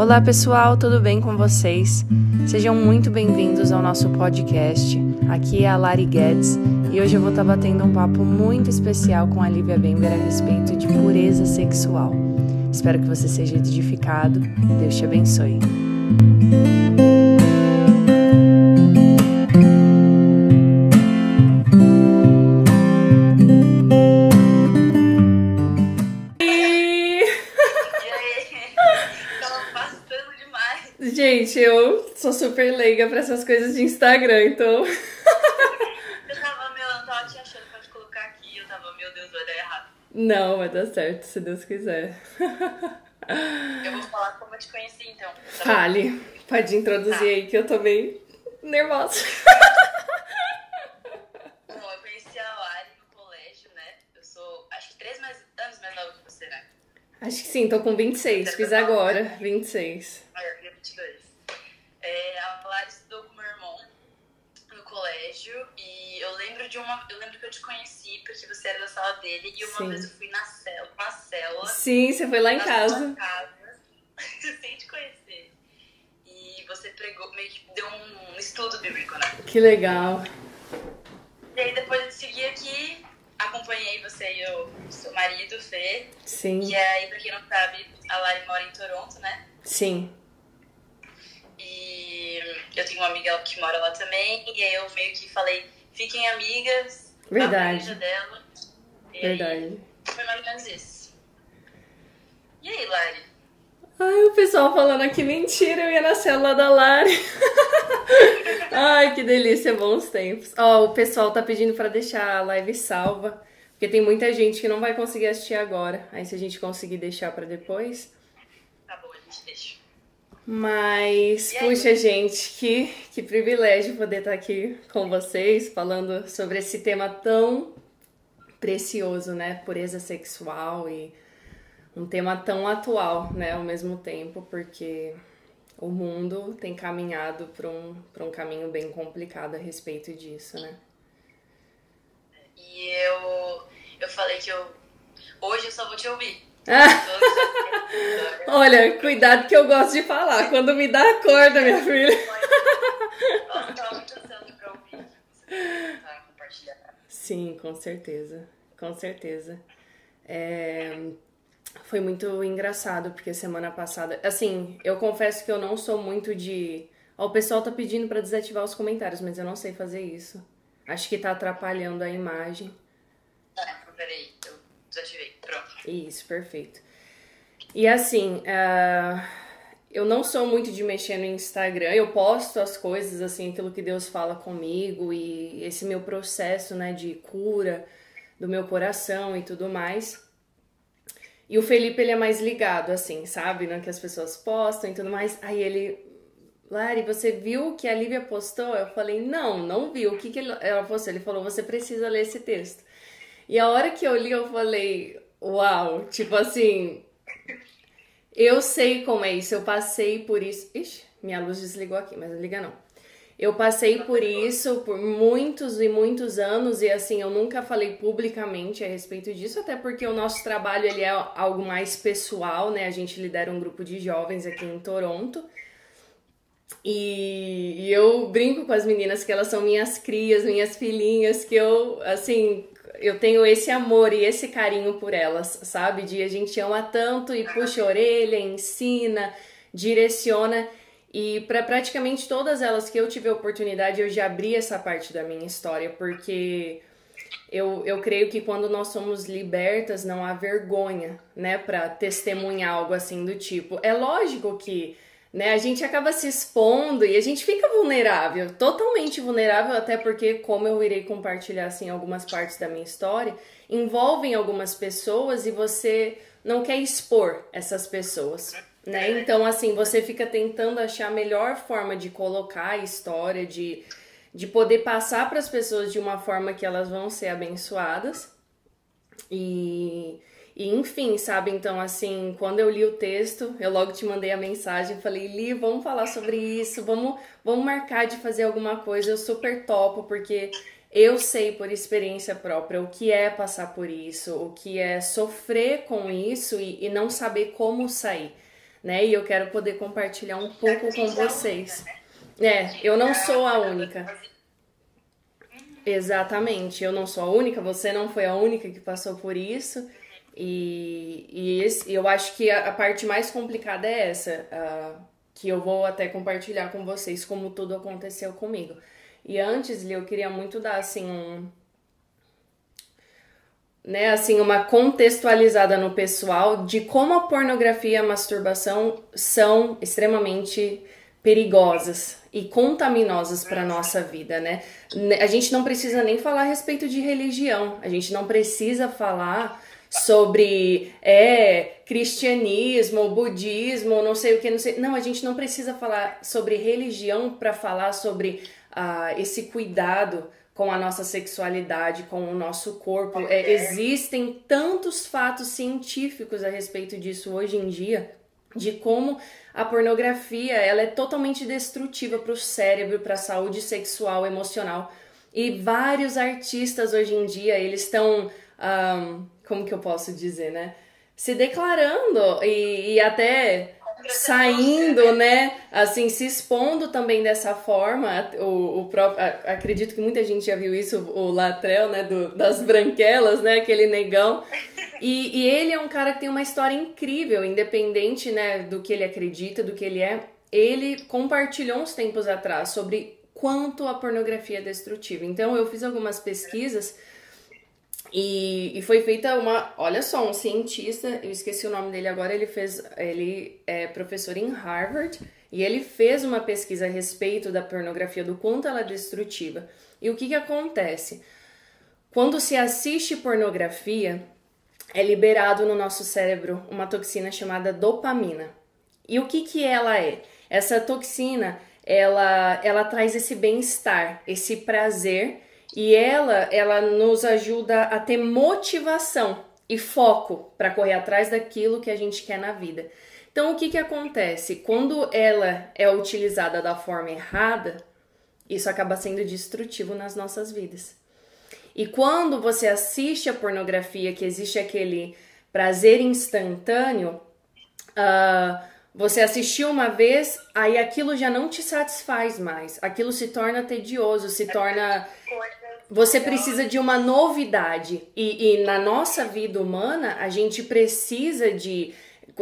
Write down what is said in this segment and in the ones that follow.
Olá pessoal, tudo bem com vocês? Sejam muito bem-vindos ao nosso podcast. Aqui é a Lari Guedes e hoje eu vou estar batendo um papo muito especial com a Lívia Bember a respeito de pureza sexual. Espero que você seja edificado. Deus te abençoe. Gente, eu sou super leiga pra essas coisas de Instagram, então... Eu tava te achando pra te colocar aqui, eu tava, meu Deus, vai dar errado. Não, vai dar certo, se Deus quiser. Eu vou falar como eu te conheci, então. Tá Fale, pode introduzir aí que eu tô meio nervosa. Bom, eu conheci a Lari no colégio, né? Eu sou, acho que 3 anos mais nova que você, né? Acho que sim, tô com 26, fiz agora, 26. Eu queria 22. A Lari estudou com meu irmão no colégio e eu lembro que eu te conheci porque você era da sala dele e uma vez eu fui na célula. Sim, você foi lá em casa. Sem te conhecer. E você pregou, meio que deu um estudo bíblico, né? Que legal. E aí depois eu segui aqui, acompanhei você e o seu marido, Fê. Sim. E aí, pra quem não sabe, a Lari mora em Toronto, né? Sim. E eu tenho uma amiga que mora lá também, e aí eu meio que falei, fiquem amigas, Verdade. a dela. E Verdade. aí, foi mais ou menos isso. E aí, Lari? Ai, o pessoal falando aqui, mentira, eu ia na célula da Lari. Ai, que delícia, bons tempos. Ó, o pessoal tá pedindo pra deixar a live salva, porque tem muita gente que não vai conseguir assistir agora. Aí se a gente conseguir deixar pra depois... Tá bom, a gente deixa. Mas, puxa, gente, que privilégio poder estar aqui com vocês, falando sobre esse tema tão precioso, né? Pureza sexual e um tema tão atual, né? Ao mesmo tempo, porque o mundo tem caminhado para um caminho bem complicado a respeito disso, né? E eu falei que hoje eu só vou te ouvir. Olha, cuidado que eu gosto de falar. Quando me dá a corda, minha filha. Nossa, eu tava muito ansiosa pra ouvir. Você tá compartilhando. Sim, com certeza. Com certeza. Foi muito engraçado, porque semana passada... Assim, eu confesso que eu não sou muito de... Ó, o pessoal tá pedindo pra desativar os comentários, mas eu não sei fazer isso. Acho que tá atrapalhando a imagem. Peraí, eu desativei. Pronto. Isso, perfeito. E assim, eu não sou muito de mexer no Instagram, eu posto as coisas, assim, aquilo que Deus fala comigo e esse meu processo, né, de cura do meu coração e tudo mais. E o Felipe, ele é mais ligado, assim, sabe, né, que as pessoas postam e tudo mais. Aí ele, Lari, você viu o que a Lívia postou? Eu falei, não vi. O que ela postou? Ele falou, você precisa ler esse texto. E a hora que eu li, eu falei, uau, tipo assim, eu sei como é isso, eu passei por isso. Ixi, minha luz desligou aqui, mas não liga não. Eu passei por isso por muitos e muitos anos e assim, eu nunca falei publicamente a respeito disso, até porque o nosso trabalho ele é algo mais pessoal, né? A gente lidera um grupo de jovens aqui em Toronto. E eu brinco com as meninas que elas são minhas crias, minhas filhinhas, que eu, assim, eu tenho esse amor e esse carinho por elas, sabe? De a gente ama tanto e puxa a orelha, ensina, direciona. E para praticamente todas elas que eu tive a oportunidade, eu já abri essa parte da minha história, porque eu creio que quando nós somos libertas, não há vergonha, né? Para testemunhar algo assim do tipo. É lógico que... né, a gente acaba se expondo e a gente fica vulnerável, totalmente vulnerável, até porque, como eu irei compartilhar assim, algumas partes da minha história, envolvem algumas pessoas e você não quer expor essas pessoas, né? Então, assim, você fica tentando achar a melhor forma de colocar a história, de poder passar para as pessoas de uma forma que elas vão ser abençoadas. E enfim, sabe? Então, assim, quando eu li o texto, eu logo te mandei a mensagem, falei, Li, vamos falar sobre isso, vamos marcar de fazer alguma coisa, eu super topo, porque eu sei por experiência própria o que é passar por isso, o que é sofrer com isso e não saber como sair, né? E eu quero poder compartilhar um pouco com vocês. Eu não sou a única. Exatamente, eu não sou a única, você não foi a única que passou por isso. Eu acho que a parte mais complicada é essa, que eu vou até compartilhar com vocês como tudo aconteceu comigo. E antes, Li, eu queria muito dar assim uma contextualizada no pessoal de como a pornografia e a masturbação são extremamente perigosas e contaminosas para nossa vida, né? A gente não precisa nem falar a respeito de religião, a gente não precisa falar sobre cristianismo, budismo, não sei o que, não sei. Não, a gente não precisa falar sobre religião para falar sobre esse cuidado com a nossa sexualidade, com o nosso corpo. Existem tantos fatos científicos a respeito disso hoje em dia, de como a pornografia ela é totalmente destrutiva para o cérebro, para a saúde sexual, emocional. E vários artistas hoje em dia, eles estão, como que eu posso dizer, né? Se declarando e até saindo, né? Assim, se expondo também dessa forma. O próprio, acredito que muita gente já viu isso, o Latrell, né? Das branquelas, né? Aquele negão. E ele é um cara que tem uma história incrível, independente, né, do que ele acredita, do que ele é. Ele compartilhou uns tempos atrás sobre quanto a pornografia é destrutiva. Então, eu fiz algumas pesquisas e foi feita olha só, um cientista, eu esqueci o nome dele agora, ele é professor em Harvard e ele fez uma pesquisa a respeito da pornografia, do quanto ela é destrutiva. E o que acontece? Quando se assiste pornografia, é liberado no nosso cérebro uma toxina chamada dopamina. E o que ela é? Essa toxina, ela traz esse bem-estar, esse prazer, e ela nos ajuda a ter motivação e foco para correr atrás daquilo que a gente quer na vida. Então, o que acontece? Quando ela é utilizada da forma errada, isso acaba sendo destrutivo nas nossas vidas. E quando você assiste a pornografia, que existe aquele prazer instantâneo, você assistiu uma vez, aí aquilo já não te satisfaz mais. Aquilo se torna tedioso, você precisa de uma novidade. E na nossa vida humana, a gente precisa de,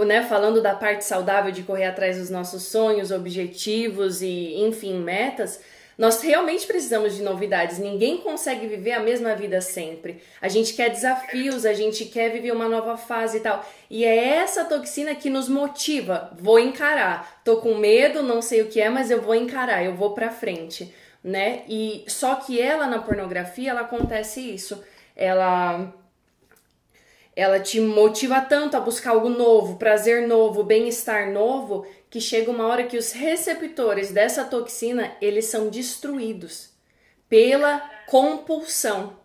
né, falando da parte saudável de correr atrás dos nossos sonhos, objetivos e, enfim, metas, nós realmente precisamos de novidades. Ninguém consegue viver a mesma vida sempre. A gente quer desafios, a gente quer viver uma nova fase e tal. E é essa toxina que nos motiva. Vou encarar. Tô com medo, não sei o que é, mas eu vou encarar, eu vou pra frente, né? E só que ela na pornografia, ela acontece isso. Ela te motiva tanto a buscar algo novo, prazer novo, bem-estar novo, que chega uma hora que os receptores dessa toxina, eles são destruídos pela compulsão.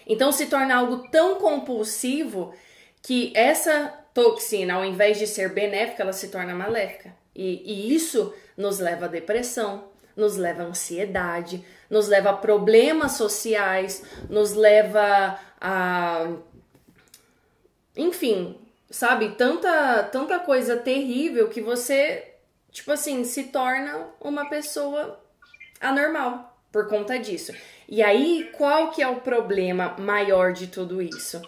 Então se torna algo tão compulsivo que essa toxina, ao invés de ser benéfica, ela se torna maléfica. E isso nos leva à depressão, nos leva à ansiedade, nos leva a problemas sociais, nos leva a... Enfim, sabe? Tanta coisa terrível que você, tipo assim, se torna uma pessoa anormal por conta disso. E aí, qual que é o problema maior de tudo isso?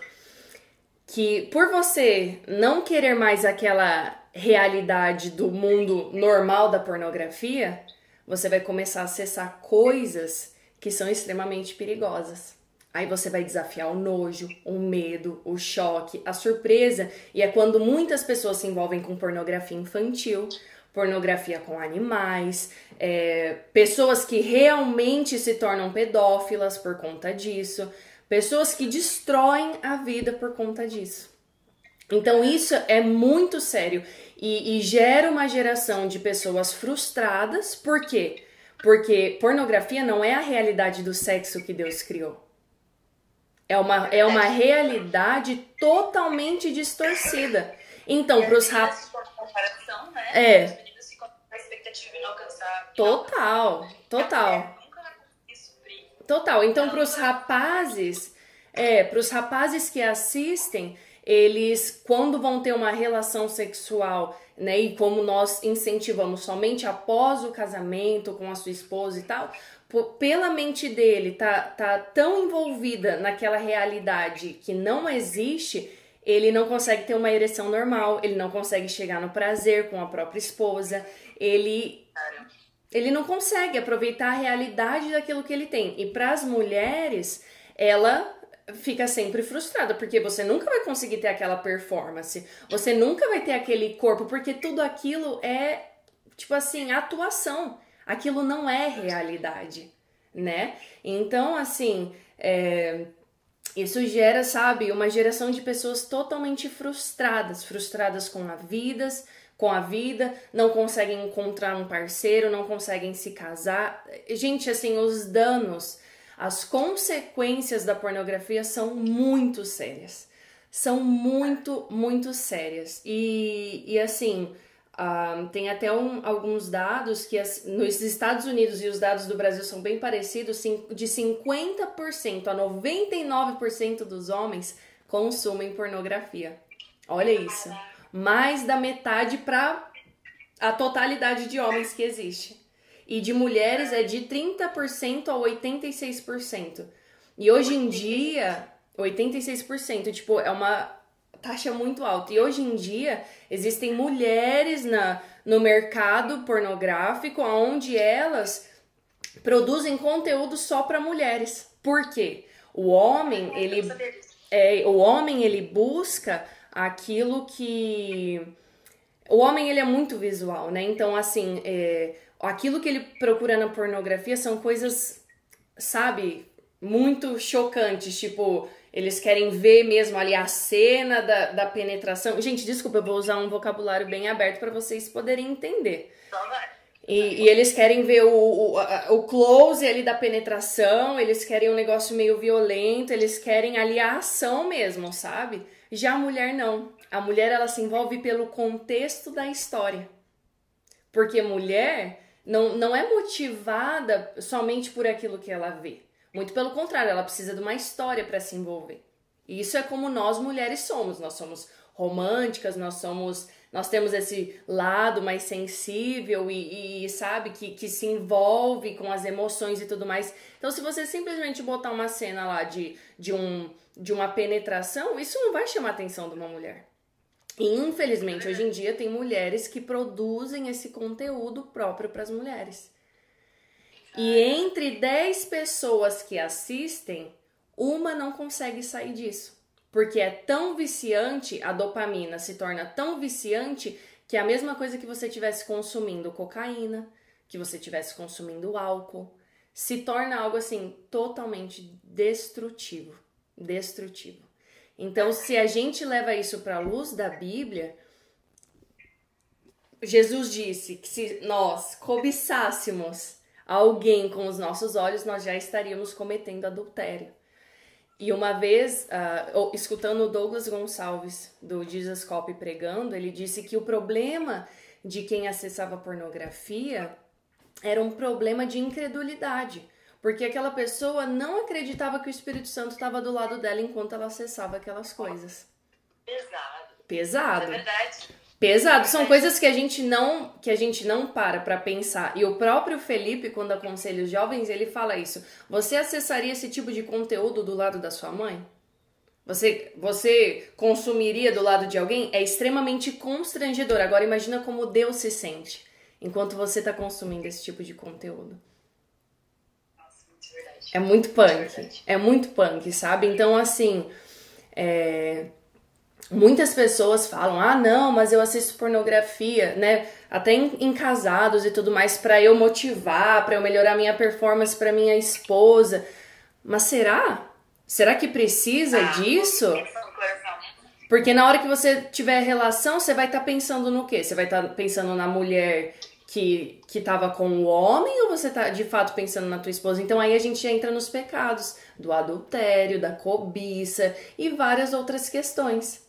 Que por você não querer mais aquela realidade do mundo normal da pornografia, você vai começar a acessar coisas que são extremamente perigosas. Aí você vai desafiar o nojo, o medo, o choque, a surpresa. E é quando muitas pessoas se envolvem com pornografia infantil, pornografia com animais, pessoas que realmente se tornam pedófilas por conta disso, pessoas que destroem a vida por conta disso. Então isso é muito sério e gera uma geração de pessoas frustradas. Por quê? Porque pornografia não é a realidade do sexo que Deus criou. É uma realidade totalmente distorcida. Então, para os rapazes... comparação, né? Os meninos ficam com a expectativa de não alcançar... Total. Total. Então, para os rapazes que assistem, eles, quando vão ter uma relação sexual, né, e como nós incentivamos somente após o casamento com a sua esposa e tal, pela mente dele tá tão envolvida naquela realidade que não existe, ele não consegue ter uma ereção normal, ele não consegue chegar no prazer com a própria esposa, ele não consegue aproveitar a realidade daquilo que ele tem. E para as mulheres, ela fica sempre frustrada, porque você nunca vai conseguir ter aquela performance, você nunca vai ter aquele corpo, porque tudo aquilo é, tipo assim, atuação. Aquilo não é realidade, né? Então, assim, isso gera, sabe, uma geração de pessoas totalmente frustradas com a vida, não conseguem encontrar um parceiro, não conseguem se casar. Gente, assim, os danos, as consequências da pornografia são muito sérias. São muito, muito sérias. E assim, tem até alguns dados que nos Estados Unidos, e os dados do Brasil são bem parecidos, de 50% a 99% dos homens consumem pornografia. Olha isso. Mais da metade para a totalidade de homens que existe. E de mulheres é de 30% a 86%. E hoje em dia, 86%, tipo, é uma taxa muito alta. E hoje em dia, existem mulheres no mercado pornográfico onde elas produzem conteúdo só para mulheres. Por quê? O homem, ele busca aquilo que... O homem, ele é muito visual, né? Então, assim, aquilo que ele procura na pornografia são coisas, sabe, muito chocantes. Tipo, eles querem ver mesmo ali a cena da penetração. Gente, desculpa, eu vou usar um vocabulário bem aberto para vocês poderem entender. E eles querem ver o close ali da penetração, eles querem um negócio meio violento, eles querem ali a ação mesmo, sabe? Já a mulher não. A mulher, ela se envolve pelo contexto da história. Porque mulher não é motivada somente por aquilo que ela vê. Muito pelo contrário, ela precisa de uma história para se envolver. E isso é como nós mulheres somos. Nós somos românticas, nós temos esse lado mais sensível e sabe, que se envolve com as emoções e tudo mais. Então, se você simplesmente botar uma cena lá de uma penetração, isso não vai chamar a atenção de uma mulher. E, infelizmente, hoje em dia tem mulheres que produzem esse conteúdo próprio para as mulheres. E entre 10 pessoas que assistem, uma não consegue sair disso. Porque é tão viciante, a dopamina se torna tão viciante que é a mesma coisa que você estivesse consumindo cocaína, que você estivesse consumindo álcool. Se torna algo assim totalmente destrutivo. Destrutivo. Então, se a gente leva isso para a luz da Bíblia, Jesus disse que se nós cobiçássemos alguém com os nossos olhos, nós já estaríamos cometendo adultério. E uma vez, escutando o Douglas Gonçalves, do Jesus Cop pregando, ele disse que o problema de quem acessava pornografia era um problema de incredulidade. Porque aquela pessoa não acreditava que o Espírito Santo estava do lado dela enquanto ela acessava aquelas coisas. Pesado. É verdade. Pesado. São coisas que a gente não para pensar. E o próprio Felipe, quando aconselha os jovens, ele fala isso. Você acessaria esse tipo de conteúdo do lado da sua mãe? Você consumiria do lado de alguém? É extremamente constrangedor. Agora imagina como Deus se sente enquanto você está consumindo esse tipo de conteúdo. É muito punk. É muito punk, sabe? Então, assim, muitas pessoas falam, não, mas eu assisto pornografia, né? Até em casados e tudo mais, pra eu motivar, pra eu melhorar minha performance pra minha esposa. Mas será? Será que precisa disso? Porque na hora que você tiver relação, você vai estar pensando no quê? Você vai estar pensando na mulher que tava com o homem, ou você tá de fato pensando na tua esposa? Então aí a gente entra nos pecados do adultério, da cobiça e várias outras questões.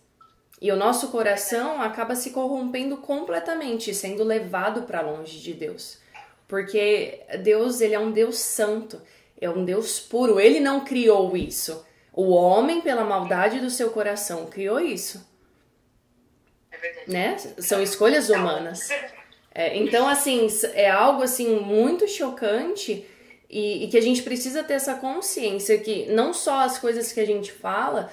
E o nosso coração acaba se corrompendo completamente, sendo levado para longe de Deus. Porque Deus, ele é um Deus santo, é um Deus puro, ele não criou isso. O homem, pela maldade do seu coração, criou isso. É verdade. Né? São escolhas humanas. Então, assim, é algo assim muito chocante e que a gente precisa ter essa consciência que não só as coisas que a gente fala,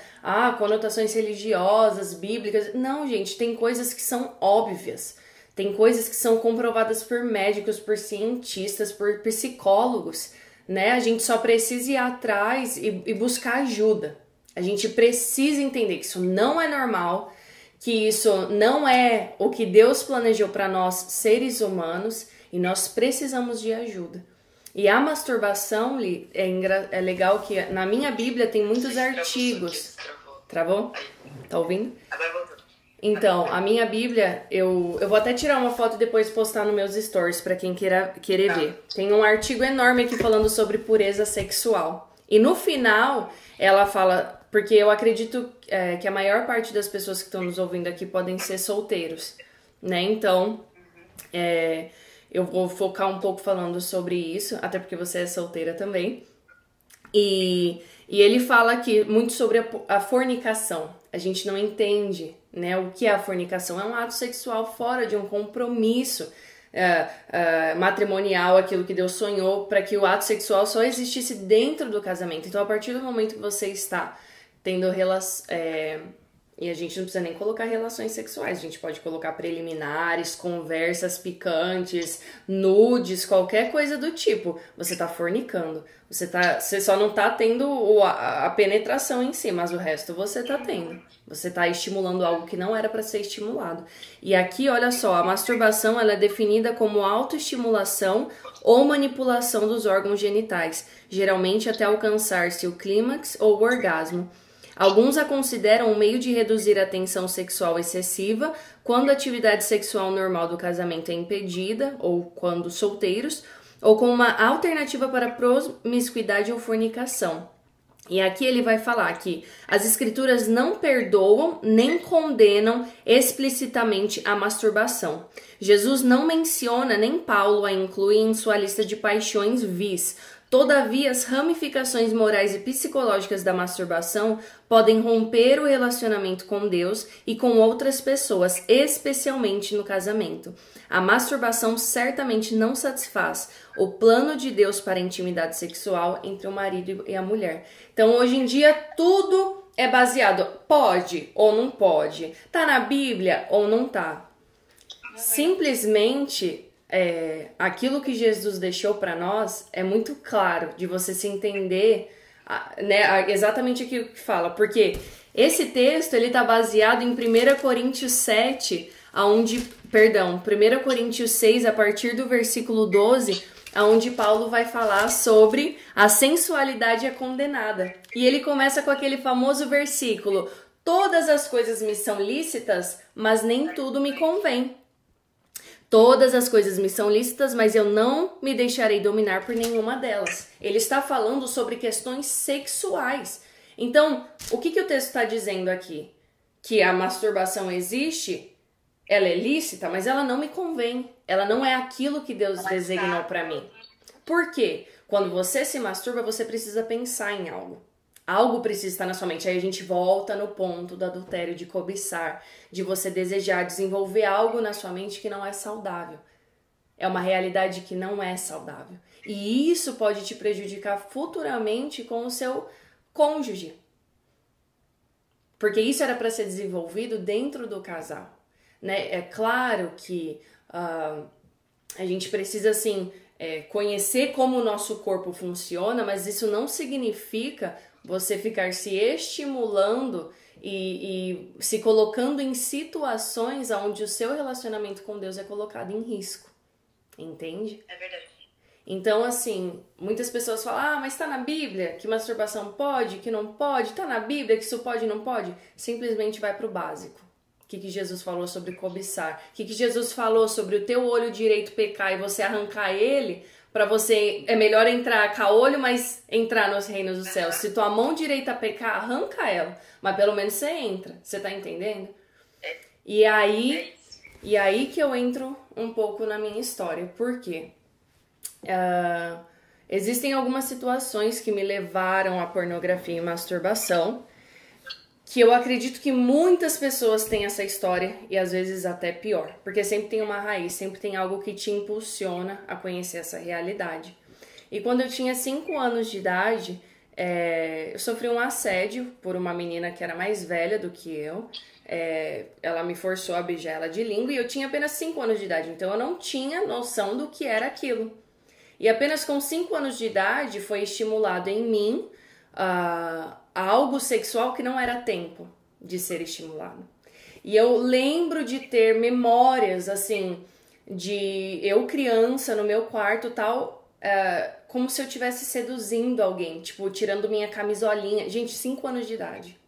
conotações religiosas, bíblicas, não, gente, tem coisas que são óbvias. Tem coisas que são comprovadas por médicos, por cientistas, por psicólogos, né? A gente só precisa ir atrás e buscar ajuda. A gente precisa entender que isso não é normal, que isso não é o que Deus planejou para nós, seres humanos, e nós precisamos de ajuda. E a masturbação, é legal que na minha Bíblia tem muitos artigos. Travou? Tá ouvindo? Agora voltou. Então, a minha Bíblia, eu vou até tirar uma foto e depois postar nos meus stories para quem querer ver. Tem um artigo enorme aqui falando sobre pureza sexual. E no final, ela fala... Porque eu acredito que a maior parte das pessoas que estão nos ouvindo aqui podem ser solteiros, né? Então, eu vou focar um pouco falando sobre isso, até porque você é solteira também. E ele fala aqui muito sobre a fornicação. A gente não entende, né, o que é a fornicação. É um ato sexual fora de um compromisso matrimonial, aquilo que Deus sonhou para que o ato sexual só existisse dentro do casamento. Então, a partir do momento que você está tendo e a gente não precisa nem colocar relações sexuais, a gente pode colocar preliminares, conversas picantes, nudes, qualquer coisa do tipo. Você tá fornicando. Você só não tá tendo a penetração em si, mas o resto você tá tendo. Você tá estimulando algo que não era para ser estimulado. E aqui, olha só, a masturbação ela é definida como autoestimulação ou manipulação dos órgãos genitais, geralmente até alcançar-se o clímax ou o orgasmo. Alguns a consideram um meio de reduzir a tensão sexual excessiva quando a atividade sexual normal do casamento é impedida, ou quando solteiros, ou como uma alternativa para promiscuidade ou fornicação. E aqui ele vai falar que as escrituras não perdoam nem condenam explicitamente a masturbação. Jesus não menciona, nem Paulo a inclui em sua lista de paixões vis. Todavia, as ramificações morais e psicológicas da masturbação podem romper o relacionamento com Deus e com outras pessoas, especialmente no casamento. A masturbação certamente não satisfaz o plano de Deus para a intimidade sexual entre o marido e a mulher. Então, hoje em dia, tudo é baseado, pode ou não pode, tá na Bíblia ou não tá. Simplesmente... aquilo que Jesus deixou para nós é muito claro de você se entender, né, exatamente aquilo que fala, porque esse texto ele tá baseado em 1 Coríntios 7, 1 Coríntios 6, a partir do versículo 12, onde Paulo vai falar sobre a sensualidade é condenada. E ele começa com aquele famoso versículo: todas as coisas me são lícitas, mas nem tudo me convém. Todas as coisas me são lícitas, mas eu não me deixarei dominar por nenhuma delas. Ele está falando sobre questões sexuais. Então, o que o texto está dizendo aqui? Que a masturbação existe, ela é lícita, mas ela não me convém. Ela não é aquilo que Deus designou para mim. Por quê? Quando você se masturba, você precisa pensar em algo. Algo precisa estar na sua mente. Aí a gente volta no ponto do adultério, de cobiçar, de você desejar desenvolver algo na sua mente que não é saudável. É uma realidade que não é saudável. E isso pode te prejudicar futuramente com o seu cônjuge. Porque isso era para ser desenvolvido dentro do casal, né? É claro que a gente precisa, assim, conhecer como o nosso corpo funciona, mas isso não significa você ficar se estimulando e se colocando em situações onde o seu relacionamento com Deus é colocado em risco. Entende? É verdade. Então, assim, muitas pessoas falam, mas tá na Bíblia que masturbação pode, que não pode, tá na Bíblia que isso pode e não pode. Simplesmente vai pro básico. O que Jesus falou sobre cobiçar? O que Jesus falou sobre o teu olho direito pecar e você arrancar ele? Pra você, é melhor entrar caolho, mas entrar nos reinos dos céus. Se tua mão direita pecar, arranca ela. Mas pelo menos você entra. Você tá entendendo? E aí que eu entro um pouco na minha história. Por quê? Existem algumas situações que me levaram à pornografia e masturbação, que eu acredito que muitas pessoas têm essa história e às vezes até pior, porque sempre tem uma raiz, sempre tem algo que te impulsiona a conhecer essa realidade. E quando eu tinha 5 anos de idade, eu sofri um assédio por uma menina que era mais velha do que eu. Ela me forçou a beijar ela de língua e eu tinha apenas 5 anos de idade, então eu não tinha noção do que era aquilo. E apenas com 5 anos de idade foi estimulado em mim algo sexual que não era tempo de ser estimulado. E eu lembro de ter memórias, assim, de eu criança no meu quarto tal, como se eu estivesse seduzindo alguém, tipo, tirando minha camisolinha. Gente, 5 anos de idade.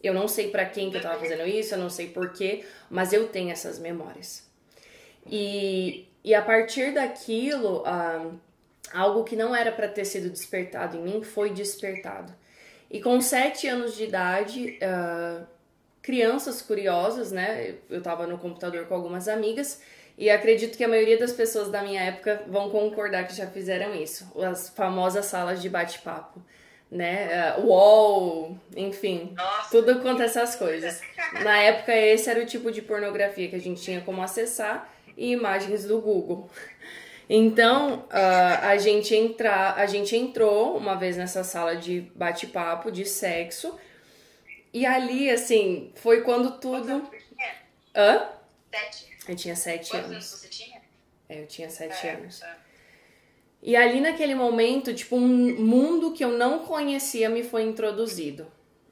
Eu não sei pra quem que eu tava fazendo isso, eu não sei porquê, mas eu tenho essas memórias. E a partir daquilo, algo que não era pra ter sido despertado em mim foi despertado. E com 7 anos de idade, crianças curiosas, né? Eu tava no computador com algumas amigas e acredito que a maioria das pessoas da minha época vão concordar que já fizeram isso. As famosas salas de bate-papo, né? UOL, enfim, Nossa, tudo quanto essas coisas. Na época, esse era o tipo de pornografia que a gente tinha como acessar e imagens do Google. Então, a gente entrou uma vez nessa sala de bate-papo, de sexo, e ali, assim, foi quando tudo... Hã? 7. Eu tinha 7 Quantos anos. você tinha? Eu tinha 7 anos. E ali naquele momento, tipo, um mundo que eu não conhecia me foi introduzido.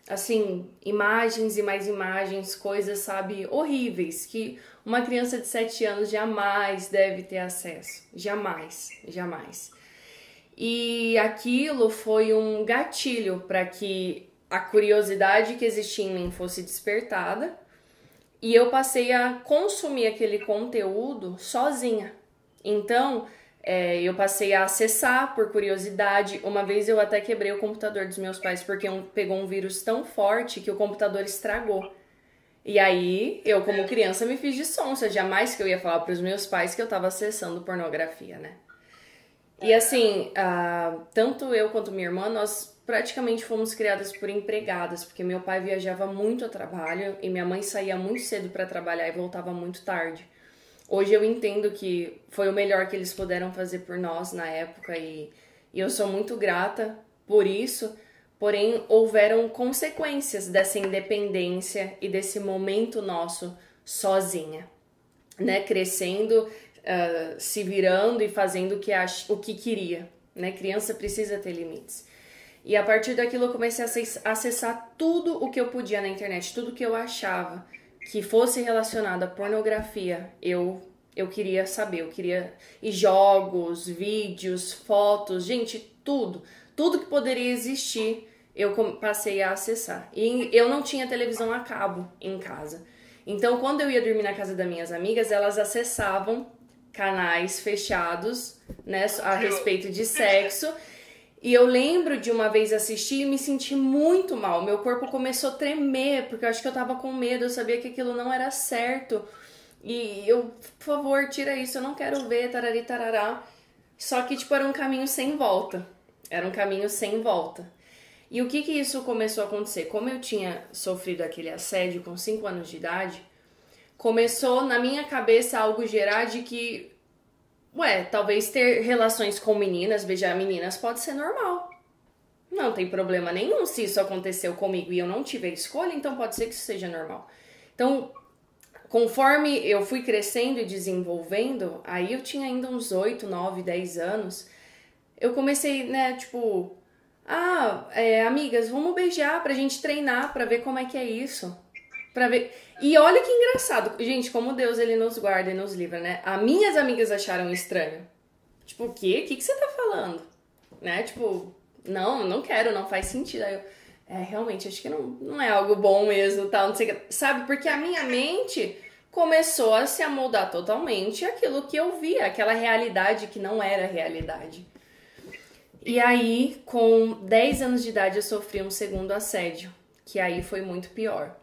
Assim, imagens e mais imagens, coisas, sabe, horríveis, que uma criança de 7 anos jamais deve ter acesso. Jamais, jamais. E aquilo foi um gatilho para que a curiosidade que existia em mim fosse despertada e eu passei a consumir aquele conteúdo sozinha. Então, eu passei a acessar por curiosidade. Uma vez eu até quebrei o computador dos meus pais porque pegou um vírus tão forte que o computador estragou. E aí, eu como criança me fiz de sonsa. Jamais que eu ia falar pros meus pais que eu tava acessando pornografia, né? E assim, tanto eu quanto minha irmã, nós praticamente fomos criadas por empregadas, porque meu pai viajava muito a trabalho e minha mãe saía muito cedo para trabalhar e voltava muito tarde. Hoje eu entendo que foi o melhor que eles puderam fazer por nós na época e eu sou muito grata por isso, porém houveram consequências dessa independência e desse momento nosso sozinha, né? Crescendo, se virando e fazendo o que queria, né? Criança precisa ter limites. E a partir daquilo eu comecei a acessar tudo o que eu podia na internet, tudo que eu achava que fosse relacionado à pornografia, eu queria saber, eu queria... E jogos, vídeos, fotos, gente, tudo que poderia existir, eu passei a acessar. E eu não tinha televisão a cabo em casa. Então, quando eu ia dormir na casa das minhas amigas, elas acessavam canais fechados, né, a respeito de sexo. E eu lembro de uma vez assistir e me senti muito mal. Meu corpo começou a tremer, porque eu acho que eu tava com medo, eu sabia que aquilo não era certo. E eu, por favor, tira isso, eu não quero ver, tarari, tarará. Só que, tipo, era um caminho sem volta. Era um caminho sem volta. E o que isso começou a acontecer? Como eu tinha sofrido aquele assédio com 5 anos de idade, começou na minha cabeça algo gerar de que... talvez ter relações com meninas, beijar meninas, pode ser normal. Não tem problema nenhum se isso aconteceu comigo e eu não tive a escolha, então pode ser que isso seja normal. Então, conforme eu fui crescendo e desenvolvendo, aí eu tinha ainda uns 8, 9, 10 anos, eu comecei, né, tipo... amigas, vamos beijar pra gente treinar, pra ver como é que é isso. Pra ver... E olha que engraçado, gente, como Deus ele nos guarda e nos livra, né? As minhas amigas acharam estranho. Tipo, o quê? O que você tá falando? Né? Tipo, não quero, não faz sentido. Aí eu, realmente, acho que não é algo bom mesmo, tal, não sei o que. Sabe, porque a minha mente começou a se amoldar totalmente àquilo que eu via, aquela realidade que não era realidade. E aí, com 10 anos de idade, eu sofri um segundo assédio, que aí foi muito pior.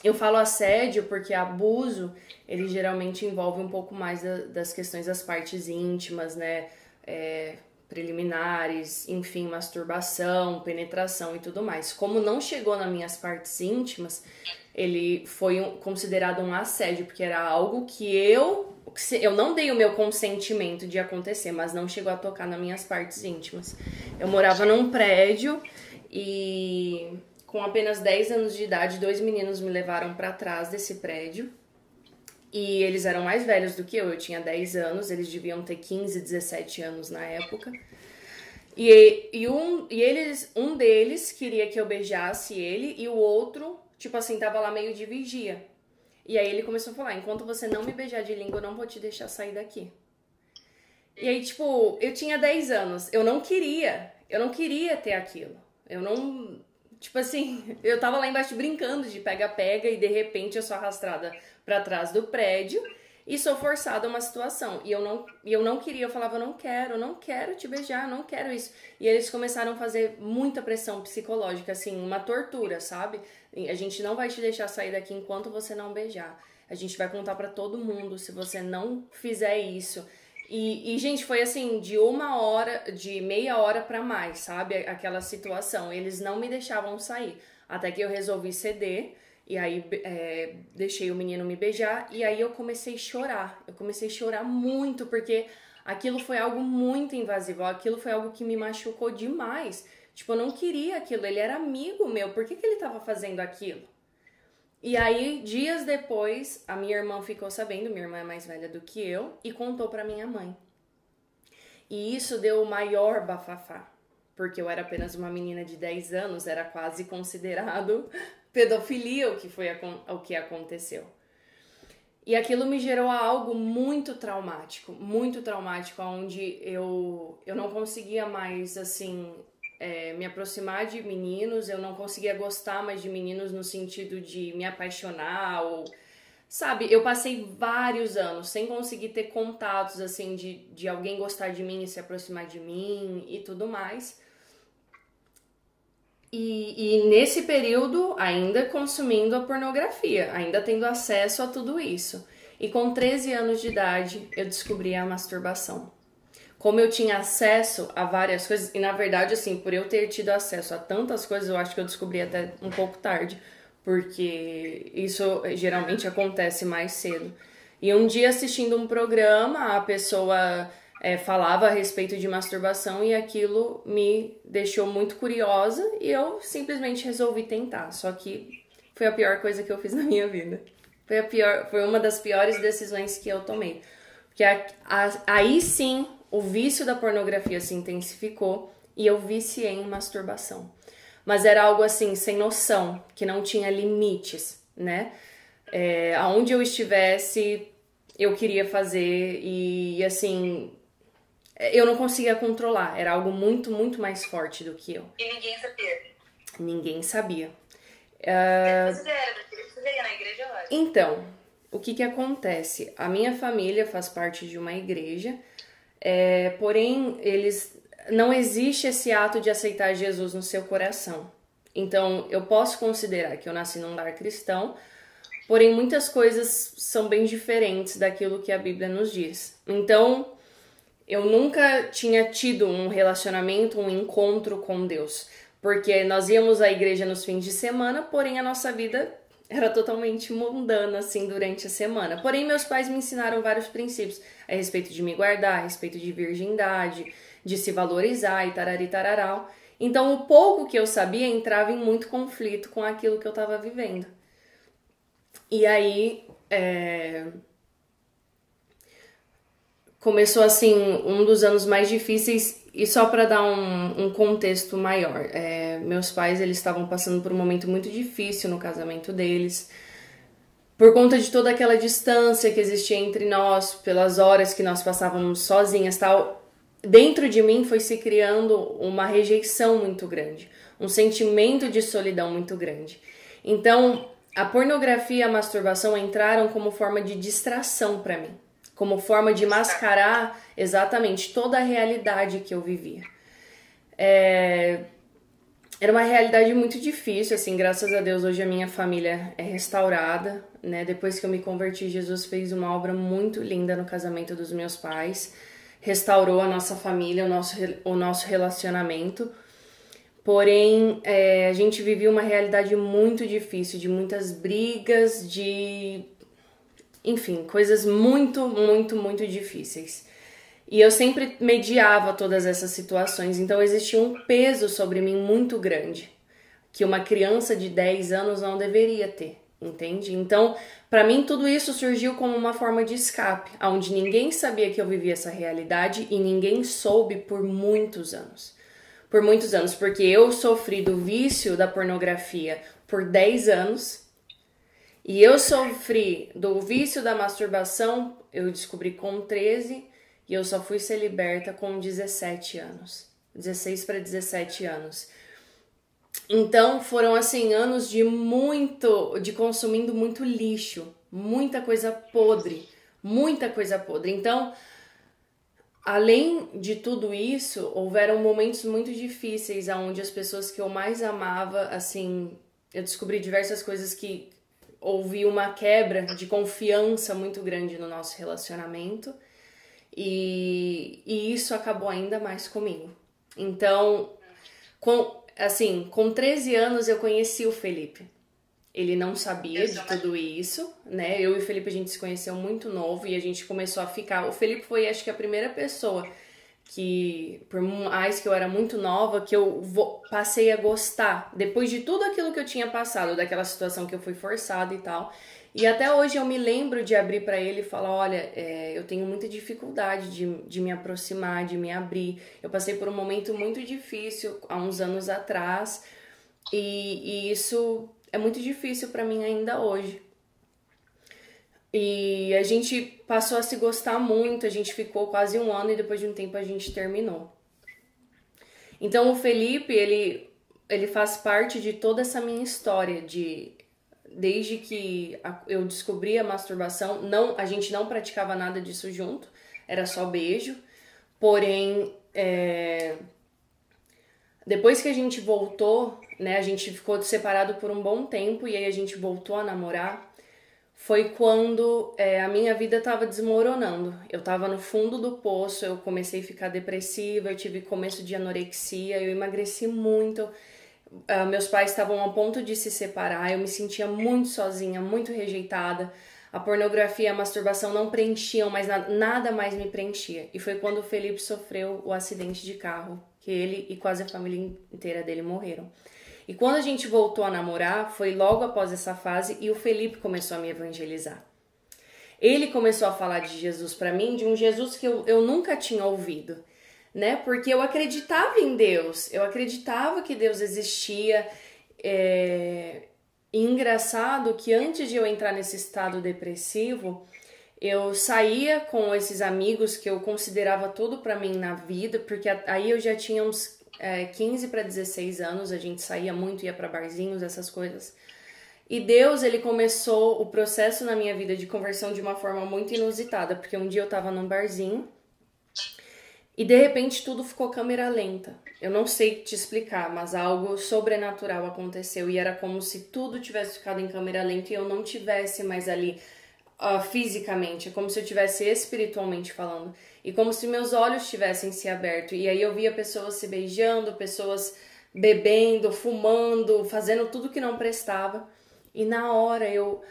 Eu falo assédio porque abuso, ele geralmente envolve um pouco mais das questões das partes íntimas, né? preliminares, enfim, masturbação, penetração e tudo mais. Como não chegou nas minhas partes íntimas, ele foi considerado um assédio, porque era algo que eu não dei o meu consentimento de acontecer, mas não chegou a tocar nas minhas partes íntimas. Eu morava num prédio e com apenas 10 anos de idade, 2 meninos me levaram para trás desse prédio. E eles eram mais velhos do que eu tinha 10 anos, eles deviam ter 15, 17 anos na época. Um deles queria que eu beijasse ele e o outro, tipo assim, tava lá meio de vigia. E aí ele começou a falar, enquanto você não me beijar de língua, eu não vou te deixar sair daqui. E aí, tipo, eu tinha 10 anos, eu não queria ter aquilo. Tipo assim, eu tava lá embaixo brincando de pega-pega e de repente eu sou arrastada pra trás do prédio e sou forçada a uma situação. E eu não queria, eu falava, eu não quero te beijar, eu não quero isso. E eles começaram a fazer muita pressão psicológica, assim, uma tortura, sabe? A gente não vai te deixar sair daqui enquanto você não beijar. A gente vai contar pra todo mundo se você não fizer isso. E, gente, foi assim, de meia hora pra mais, sabe? Aquela situação. Eles não me deixavam sair. Até que eu resolvi ceder. E aí, deixei o menino me beijar. E aí, eu comecei a chorar. Eu comecei a chorar muito, porque aquilo foi algo muito invasivo. Aquilo foi algo que me machucou demais. Tipo, eu não queria aquilo. Ele era amigo meu. Por que ele tava fazendo aquilo? E aí, dias depois, a minha irmã ficou sabendo, minha irmã é mais velha do que eu, e contou pra minha mãe. E isso deu o maior bafafá, porque eu era apenas uma menina de 10 anos, era quase considerado pedofilia o que aconteceu. E aquilo me gerou algo muito traumático, onde eu não conseguia mais, assim, me aproximar de meninos, eu não conseguia gostar mais de meninos no sentido de me apaixonar ou... Sabe, eu passei vários anos sem conseguir ter contatos, assim, de alguém gostar de mim e se aproximar de mim e tudo mais. E nesse período, ainda consumindo a pornografia, ainda tendo acesso a tudo isso. E com 13 anos de idade, eu descobri a masturbação. Como eu tinha acesso a várias coisas, e na verdade, assim, por eu ter tido acesso a tantas coisas, eu acho que eu descobri até um pouco tarde, porque isso geralmente acontece mais cedo. E um dia, assistindo um programa, a pessoa falava a respeito de masturbação e aquilo me deixou muito curiosa e eu simplesmente resolvi tentar. Só que foi a pior coisa que eu fiz na minha vida. Foi uma das piores decisões que eu tomei. Porque aí sim, o vício da pornografia se intensificou e eu viciei em masturbação. Mas era algo assim, sem noção, que não tinha limites, né? Aonde eu estivesse, eu queria fazer e assim, eu não conseguia controlar. Era algo muito, muito mais forte do que eu. E ninguém sabia? Ninguém sabia. Você veio na igreja lá? Então, o que acontece? A minha família faz parte de uma igreja, porém, não existe esse ato de aceitar Jesus no seu coração. Então, eu posso considerar que eu nasci num lar cristão, porém, muitas coisas são bem diferentes daquilo que a Bíblia nos diz. Então, eu nunca tinha tido um relacionamento, um encontro com Deus, porque nós íamos à igreja nos fins de semana, porém, a nossa vida era totalmente mundana, assim, durante a semana. Porém, meus pais me ensinaram vários princípios a respeito de me guardar, a respeito de virgindade, de se valorizar e tarari tararau. Então, o pouco que eu sabia entrava em muito conflito com aquilo que eu estava vivendo. E aí, começou, assim, um dos anos mais difíceis. E só para dar um contexto maior, meus pais, eles estavam passando por um momento muito difícil no casamento deles. Por conta de toda aquela distância que existia entre nós, pelas horas que nós passávamos sozinhas e tal, dentro de mim foi se criando uma rejeição muito grande, um sentimento de solidão muito grande. Então, a pornografia e a masturbação entraram como forma de distração para mim, como forma de mascarar exatamente toda a realidade que eu vivia. Era uma realidade muito difícil, assim, graças a Deus hoje a minha família é restaurada, né? Depois que eu me converti, Jesus fez uma obra muito linda no casamento dos meus pais. restaurou a nossa família, o nosso relacionamento. Porém, a gente vivia uma realidade muito difícil, de muitas brigas, enfim, coisas muito, muito, muito difíceis. E eu sempre mediava todas essas situações, então existia um peso sobre mim muito grande, que uma criança de 10 anos não deveria ter, entende? Então, para mim, tudo isso surgiu como uma forma de escape, onde ninguém sabia que eu vivia essa realidade e ninguém soube por muitos anos. Por muitos anos, porque eu sofri do vício da pornografia por 10 anos e eu sofri do vício da masturbação, eu descobri com 13 e eu só fui ser liberta com 17 anos, 16 para 17 anos. Então foram assim anos de consumindo muito lixo, muita coisa podre. Então, além de tudo isso, houveram momentos muito difíceis onde as pessoas que eu mais amava, assim, eu descobri diversas coisas que houve uma quebra de confiança muito grande no nosso relacionamento e isso acabou ainda mais comigo. Então, com 13 anos eu conheci o Felipe. Ele não sabia de tudo isso, né? Eu e o Felipe, a gente se conheceu muito novo e a gente começou a ficar... O Felipe foi, acho que, a primeira pessoa que, por mais que eu era muito nova, que eu passei a gostar. Depois de tudo aquilo que eu tinha passado, daquela situação que eu fui forçada e tal. E até hoje eu me lembro de abrir pra ele e falar, olha, eu tenho muita dificuldade de me aproximar, de me abrir. Eu passei por um momento muito difícil há uns anos atrás e isso... é muito difícil pra mim ainda hoje. E a gente passou a se gostar muito, a gente ficou quase um ano e depois de um tempo a gente terminou. Então o Felipe, ele faz parte de toda essa minha história, desde que eu descobri a masturbação, a gente não praticava nada disso junto, era só beijo, porém... depois que a gente voltou, né, a gente ficou separado por um bom tempo e aí a gente voltou a namorar, foi quando a minha vida tava desmoronando. Eu tava no fundo do poço, eu comecei a ficar depressiva, eu tive começo de anorexia, eu emagreci muito, meus pais estavam a ponto de se separar, eu me sentia muito sozinha, muito rejeitada. A pornografia e a masturbação não preenchiam, mas nada mais me preenchia. E foi quando o Felipe sofreu o acidente de carro, que ele e quase a família inteira dele morreram. E quando a gente voltou a namorar, foi logo após essa fase e o Felipe começou a me evangelizar. Ele começou a falar de Jesus pra mim, de um Jesus que eu nunca tinha ouvido, né? Porque eu acreditava em Deus, eu acreditava que Deus existia. E engraçado que antes de eu entrar nesse estado depressivo, eu saía com esses amigos que eu considerava tudo pra mim na vida, porque aí eu já tinha uns 15 para 16 anos, a gente saía muito, ia pra barzinhos, essas coisas. E Deus, ele começou o processo na minha vida de conversão de uma forma muito inusitada, porque um dia eu tava num barzinho e de repente tudo ficou câmera lenta. Eu não sei te explicar, mas algo sobrenatural aconteceu e era como se tudo tivesse ficado em câmera lenta e eu não tivesse mais ali fisicamente, é como se eu tivesse espiritualmente falando. E como se meus olhos tivessem se aberto. E aí eu via pessoas se beijando, pessoas bebendo, fumando, fazendo tudo que não prestava. E na hora eu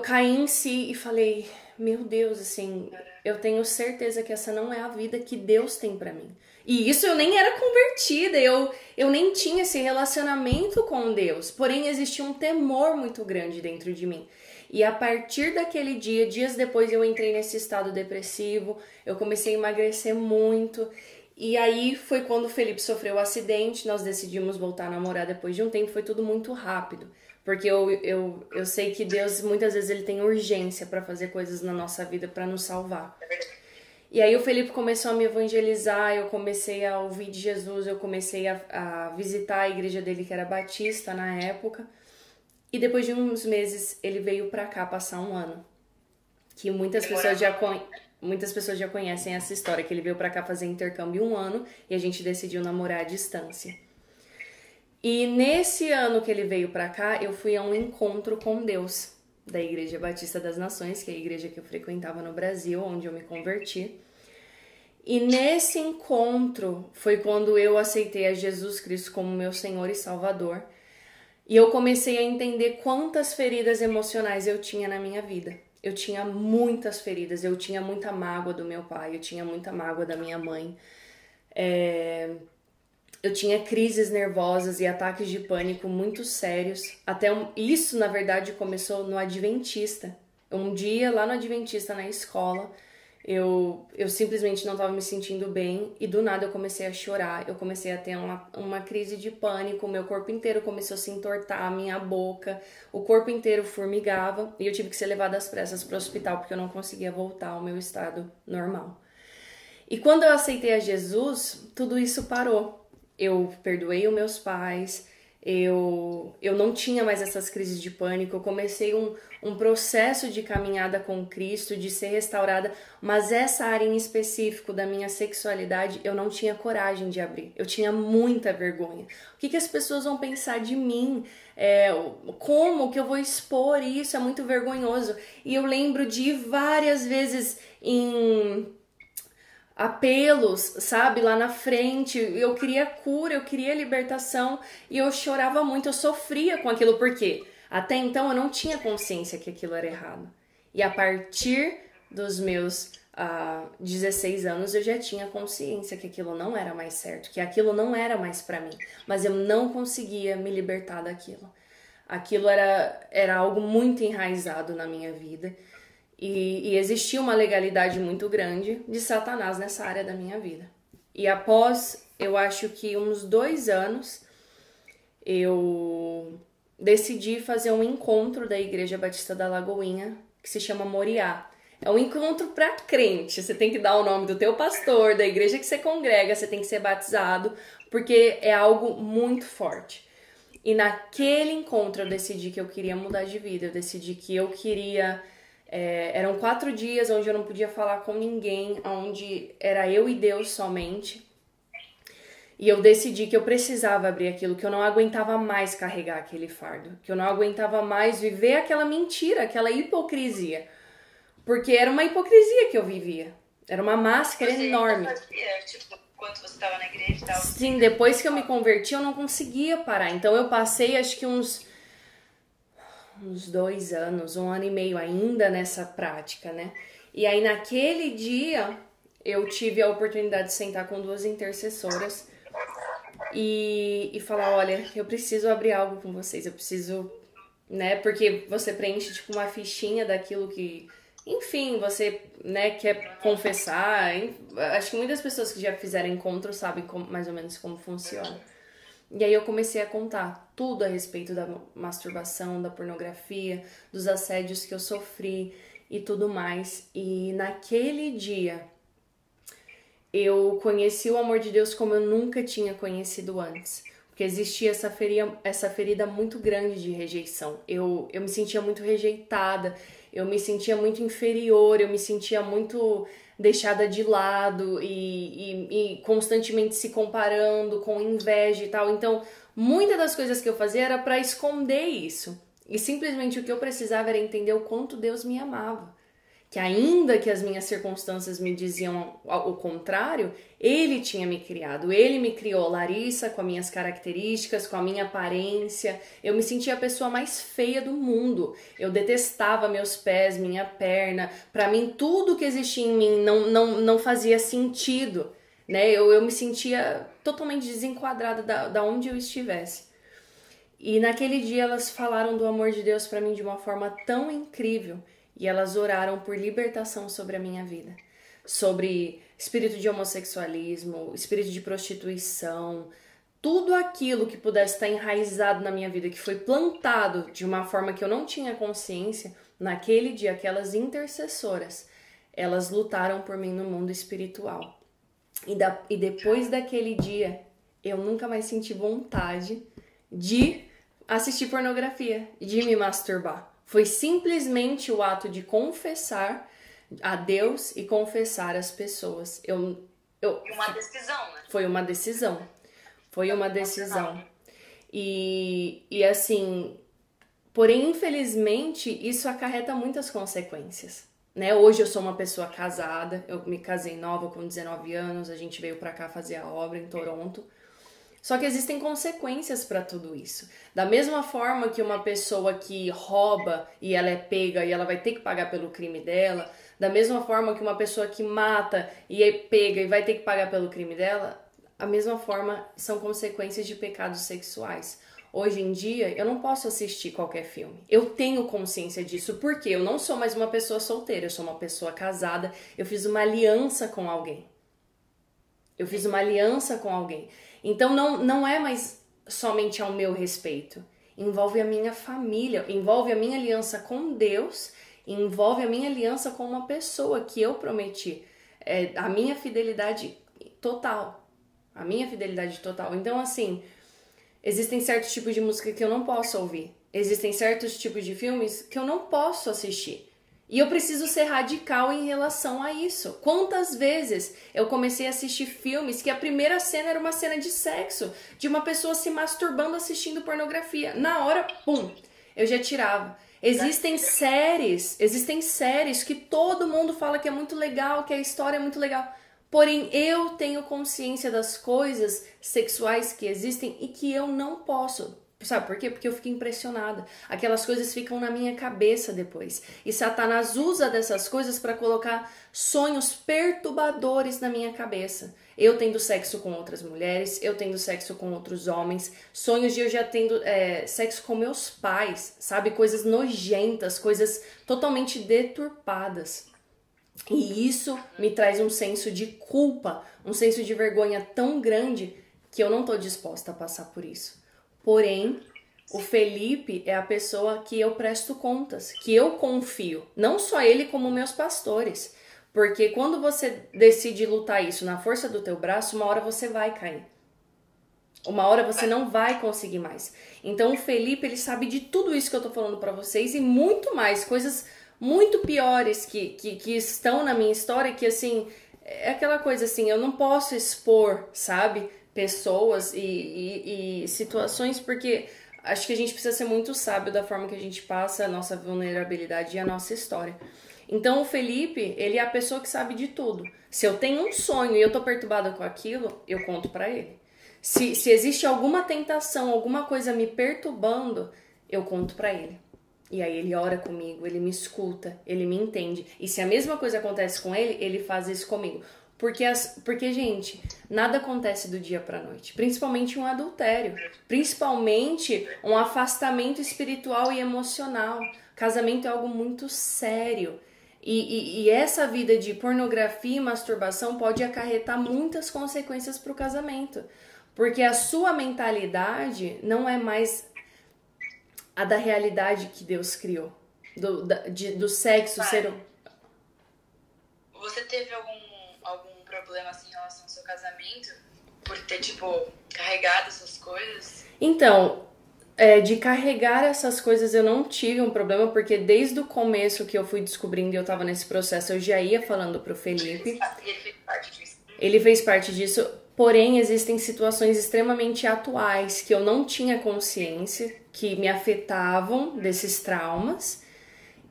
caí em si e falei, meu Deus, assim, eu tenho certeza que essa não é a vida que Deus tem pra mim. E isso eu nem era convertida, eu nem tinha esse relacionamento com Deus. Porém, existia um temor muito grande dentro de mim. E a partir daquele dia, dias depois eu entrei nesse estado depressivo, eu comecei a emagrecer muito. E aí foi quando o Felipe sofreu o acidente, nós decidimos voltar a namorar depois de um tempo, foi tudo muito rápido. Porque eu sei que Deus, muitas vezes, ele tem urgência para fazer coisas na nossa vida, para nos salvar. E aí o Felipe começou a me evangelizar, eu comecei a ouvir de Jesus, eu comecei a visitar a igreja dele, que era batista na época. E depois de uns meses, ele veio pra cá passar um ano. Que muitas pessoas já conhecem essa história, que ele veio pra cá fazer intercâmbio um ano e a gente decidiu namorar à distância. E nesse ano que ele veio pra cá, eu fui a um encontro com Deus, da Igreja Batista das Nações, que é a igreja que eu frequentava no Brasil, onde eu me converti. E nesse encontro foi quando eu aceitei a Jesus Cristo como meu Senhor e Salvador. E eu comecei a entender quantas feridas emocionais eu tinha na minha vida. Eu tinha muitas feridas, eu tinha muita mágoa do meu pai, eu tinha muita mágoa da minha mãe. Eu tinha crises nervosas e ataques de pânico muito sérios. Isso, na verdade, começou no Adventista. Um dia, lá no Adventista, na escola, eu simplesmente não estava me sentindo bem e do nada eu comecei a chorar. Eu comecei a ter uma crise de pânico, meu corpo inteiro começou a se entortar, a minha boca, o corpo inteiro formigava e eu tive que ser levada às pressas para o hospital porque eu não conseguia voltar ao meu estado normal. E quando eu aceitei a Jesus, tudo isso parou. Eu perdoei os meus pais, eu não tinha mais essas crises de pânico, eu comecei um processo de caminhada com Cristo, de ser restaurada, mas essa área em específico da minha sexualidade eu não tinha coragem de abrir, eu tinha muita vergonha. O que as pessoas vão pensar de mim? Como que eu vou expor isso? É muito vergonhoso. E eu lembro de ir várias vezes em apelos, sabe, lá na frente, eu queria cura, eu queria libertação e eu chorava muito, eu sofria com aquilo, porque até então eu não tinha consciência que aquilo era errado. E a partir dos meus 16 anos eu já tinha consciência que aquilo não era mais certo, que aquilo não era mais pra mim, mas eu não conseguia me libertar daquilo. Aquilo era algo muito enraizado na minha vida. E existia uma legalidade muito grande de Satanás nessa área da minha vida. E após, eu acho que uns 2 anos, eu decidi fazer um encontro da Igreja Batista da Lagoinha, que se chama Moriá. É um encontro para crente, você tem que dar o nome do teu pastor, da igreja que você congrega, você tem que ser batizado, porque é algo muito forte. E naquele encontro eu decidi que eu queria mudar de vida, eu decidi que eu queria... eram 4 dias onde eu não podia falar com ninguém, onde era eu e Deus somente. E eu decidi que eu precisava abrir aquilo, que eu não aguentava mais carregar aquele fardo, que eu não aguentava mais viver aquela mentira, aquela hipocrisia. Porque era uma hipocrisia que eu vivia. Era uma máscara enorme. Tipo, quando você estava na igreja e tal. Sim, depois que eu me converti, eu não conseguia parar. Então eu passei, acho que uns 2 anos, 1 ano e meio ainda nessa prática, né? E aí naquele dia eu tive a oportunidade de sentar com 2 intercessoras e falar, olha, eu preciso abrir algo com vocês, eu preciso, né? Porque você preenche tipo uma fichinha daquilo que, enfim, você, né, quer confessar. Acho que muitas pessoas que já fizeram encontro sabem mais ou menos como funciona. E aí eu comecei a contar tudo a respeito da masturbação, da pornografia, dos assédios que eu sofri e tudo mais. E naquele dia eu conheci o amor de Deus como eu nunca tinha conhecido antes. Porque existia essa ferida muito grande de rejeição. Eu me sentia muito rejeitada, eu me sentia muito inferior, eu me sentia muito deixada de lado e constantemente se comparando com inveja e tal. Então, muitas das coisas que eu fazia era para esconder isso. E simplesmente o que eu precisava era entender o quanto Deus me amava. Que ainda que as minhas circunstâncias me diziam o contrário, Ele tinha me criado. Ele me criou, Larissa, com as minhas características, com a minha aparência. Eu me sentia a pessoa mais feia do mundo. Eu detestava meus pés, minha perna. Para mim, tudo que existia em mim não fazia sentido, né? Eu me sentia totalmente desenquadrada da onde eu estivesse. E naquele dia elas falaram do amor de Deus para mim de uma forma tão incrível. E elas oraram por libertação sobre a minha vida. Sobre espírito de homossexualismo, espírito de prostituição, tudo aquilo que pudesse estar enraizado na minha vida, que foi plantado de uma forma que eu não tinha consciência, naquele dia, aquelas intercessoras, elas lutaram por mim no mundo espiritual. E depois daquele dia, eu nunca mais senti vontade de assistir pornografia, de me masturbar. Foi simplesmente o ato de confessar a Deus e confessar as pessoas. Uma decisão, né? Foi uma decisão. Foi uma decisão. E assim, porém, infelizmente, isso acarreta muitas consequências. né? Hoje eu sou uma pessoa casada, eu me casei nova com 19 anos, a gente veio pra cá fazer a obra em Toronto. Só que existem consequências para tudo isso. Da mesma forma que uma pessoa que rouba e ela é pega e ela vai ter que pagar pelo crime dela, da mesma forma que uma pessoa que mata e é pega e vai ter que pagar pelo crime dela, a mesma forma são consequências de pecados sexuais. Hoje em dia, eu não posso assistir qualquer filme. Eu tenho consciência disso, porque eu não sou mais uma pessoa solteira, eu sou uma pessoa casada, eu fiz uma aliança com alguém. Eu fiz uma aliança com alguém. Então não é mais somente ao meu respeito. Envolve a minha família, envolve a minha aliança com Deus, envolve a minha aliança com uma pessoa que eu prometi. A minha fidelidade total. A minha fidelidade total. Então, assim, existem certos tipos de música que eu não posso ouvir. Existem certos tipos de filmes que eu não posso assistir. E eu preciso ser radical em relação a isso. Quantas vezes eu comecei a assistir filmes que a primeira cena era uma cena de sexo, de uma pessoa se masturbando assistindo pornografia. Na hora, pum, eu já tirava. Existem séries que todo mundo fala que é muito legal, que a história é muito legal. Porém, eu tenho consciência das coisas sexuais que existem e que eu não posso. Sabe por quê? Porque eu fico impressionada. Aquelas coisas ficam na minha cabeça depois. E Satanás usa dessas coisas para colocar sonhos perturbadores na minha cabeça. Eu tendo sexo com outras mulheres, eu tendo sexo com outros homens, sonhos de eu já tendo sexo com meus pais, sabe? Coisas nojentas, coisas totalmente deturpadas. E isso me traz um senso de culpa, um senso de vergonha tão grande que eu não tô disposta a passar por isso. Porém, o Felipe é a pessoa que eu presto contas, que eu confio. Não só ele, como meus pastores. Porque quando você decide lutar isso na força do teu braço, uma hora você vai cair. Uma hora você não vai conseguir mais. Então o Felipe, ele sabe de tudo isso que eu tô falando pra vocês e muito mais, coisas muito piores que estão na minha história, que assim, é aquela coisa assim, eu não posso expor, sabe? Pessoas e situações, porque acho que a gente precisa ser muito sábio da forma que a gente passa a nossa vulnerabilidade e a nossa história. Então o Felipe, ele é a pessoa que sabe de tudo. Se eu tenho um sonho e eu tô perturbada com aquilo, eu conto pra ele. Se existe alguma tentação, alguma coisa me perturbando, eu conto pra ele. E aí ele ora comigo, ele me escuta, ele me entende. E se a mesma coisa acontece com ele, ele faz isso comigo. Porque, gente, nada acontece do dia pra noite. Principalmente um adultério. Principalmente um afastamento espiritual e emocional. Casamento é algo muito sério. E essa vida de pornografia e masturbação pode acarretar muitas consequências pro casamento. Porque a sua mentalidade não é mais a da realidade que Deus criou. Do sexo ser... Você teve algum problema assim em relação ao seu casamento? Por ter, tipo, carregado essas coisas? Então, de carregar essas coisas eu não tive um problema, porque desde o começo que eu fui descobrindo e eu tava nesse processo, eu já ia falando pro Felipe. Ele fez parte disso. Ele fez parte disso, porém existem situações extremamente atuais que eu não tinha consciência, que me afetavam desses traumas.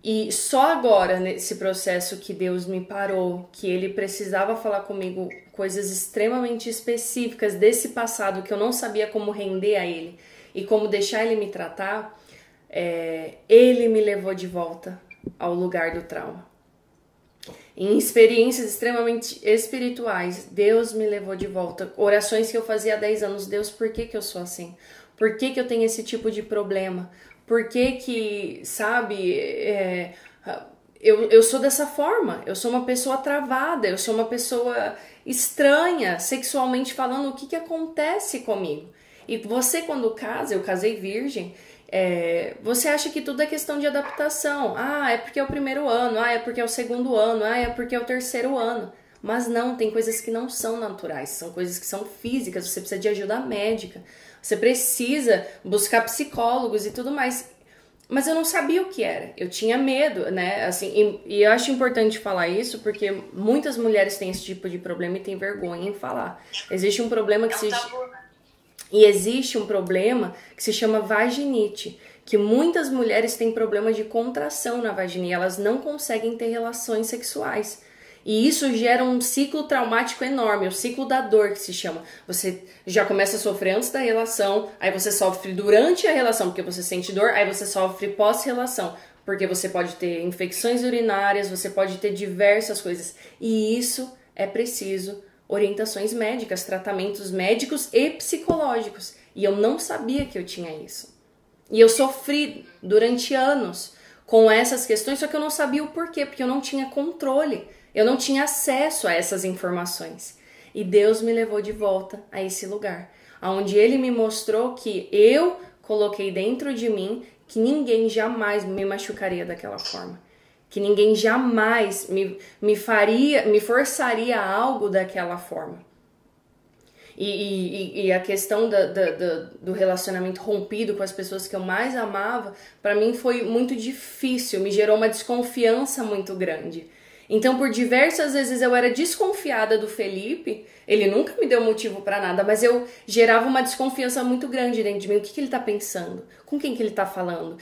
E só agora, nesse processo que Deus me parou, que Ele precisava falar comigo coisas extremamente específicas desse passado que eu não sabia como render a Ele e como deixar Ele me tratar, Ele me levou de volta ao lugar do trauma. Em experiências extremamente espirituais, Deus me levou de volta. Orações que eu fazia há 10 anos. Deus, por que eu sou assim? Por que eu tenho esse tipo de problema? Por que, sabe, eu sou dessa forma, eu sou uma pessoa travada, eu sou uma pessoa estranha, sexualmente falando, o que acontece comigo? E você quando casa, eu casei virgem, você acha que tudo é questão de adaptação. Ah, é porque é o primeiro ano, é porque é o segundo ano, é porque é o terceiro ano. Mas não, tem coisas que não são naturais, são coisas que são físicas, você precisa de ajuda médica. Você precisa buscar psicólogos e tudo mais. Mas eu não sabia o que era. Eu tinha medo, né? Assim, e eu acho importante falar isso porque muitas mulheres têm esse tipo de problema e têm vergonha em falar. Existe um problema que se... E existe um problema que se chama vaginite, que muitas mulheres têm problema de contração na vagina e elas não conseguem ter relações sexuais. E isso gera um ciclo traumático enorme, o ciclo da dor que se chama. Você já começa a sofrer antes da relação, aí você sofre durante a relação porque você sente dor, aí você sofre pós-relação, porque você pode ter infecções urinárias, você pode ter diversas coisas. E isso é preciso orientações médicas, tratamentos médicos e psicológicos. E eu não sabia que eu tinha isso. E eu sofri durante anos com essas questões, só que eu não sabia o porquê, porque eu não tinha controle, eu não tinha acesso a essas informações. E Deus me levou de volta a esse lugar, onde Ele me mostrou que eu coloquei dentro de mim que ninguém jamais me machucaria daquela forma, que ninguém jamais me forçaria a algo daquela forma. E a questão do relacionamento rompido com as pessoas que eu mais amava, pra mim foi muito difícil, me gerou uma desconfiança muito grande. Então, por diversas vezes eu era desconfiada do Felipe, ele nunca me deu motivo pra nada, mas eu gerava uma desconfiança muito grande dentro de mim. O que ele tá pensando? Com quem que ele tá falando?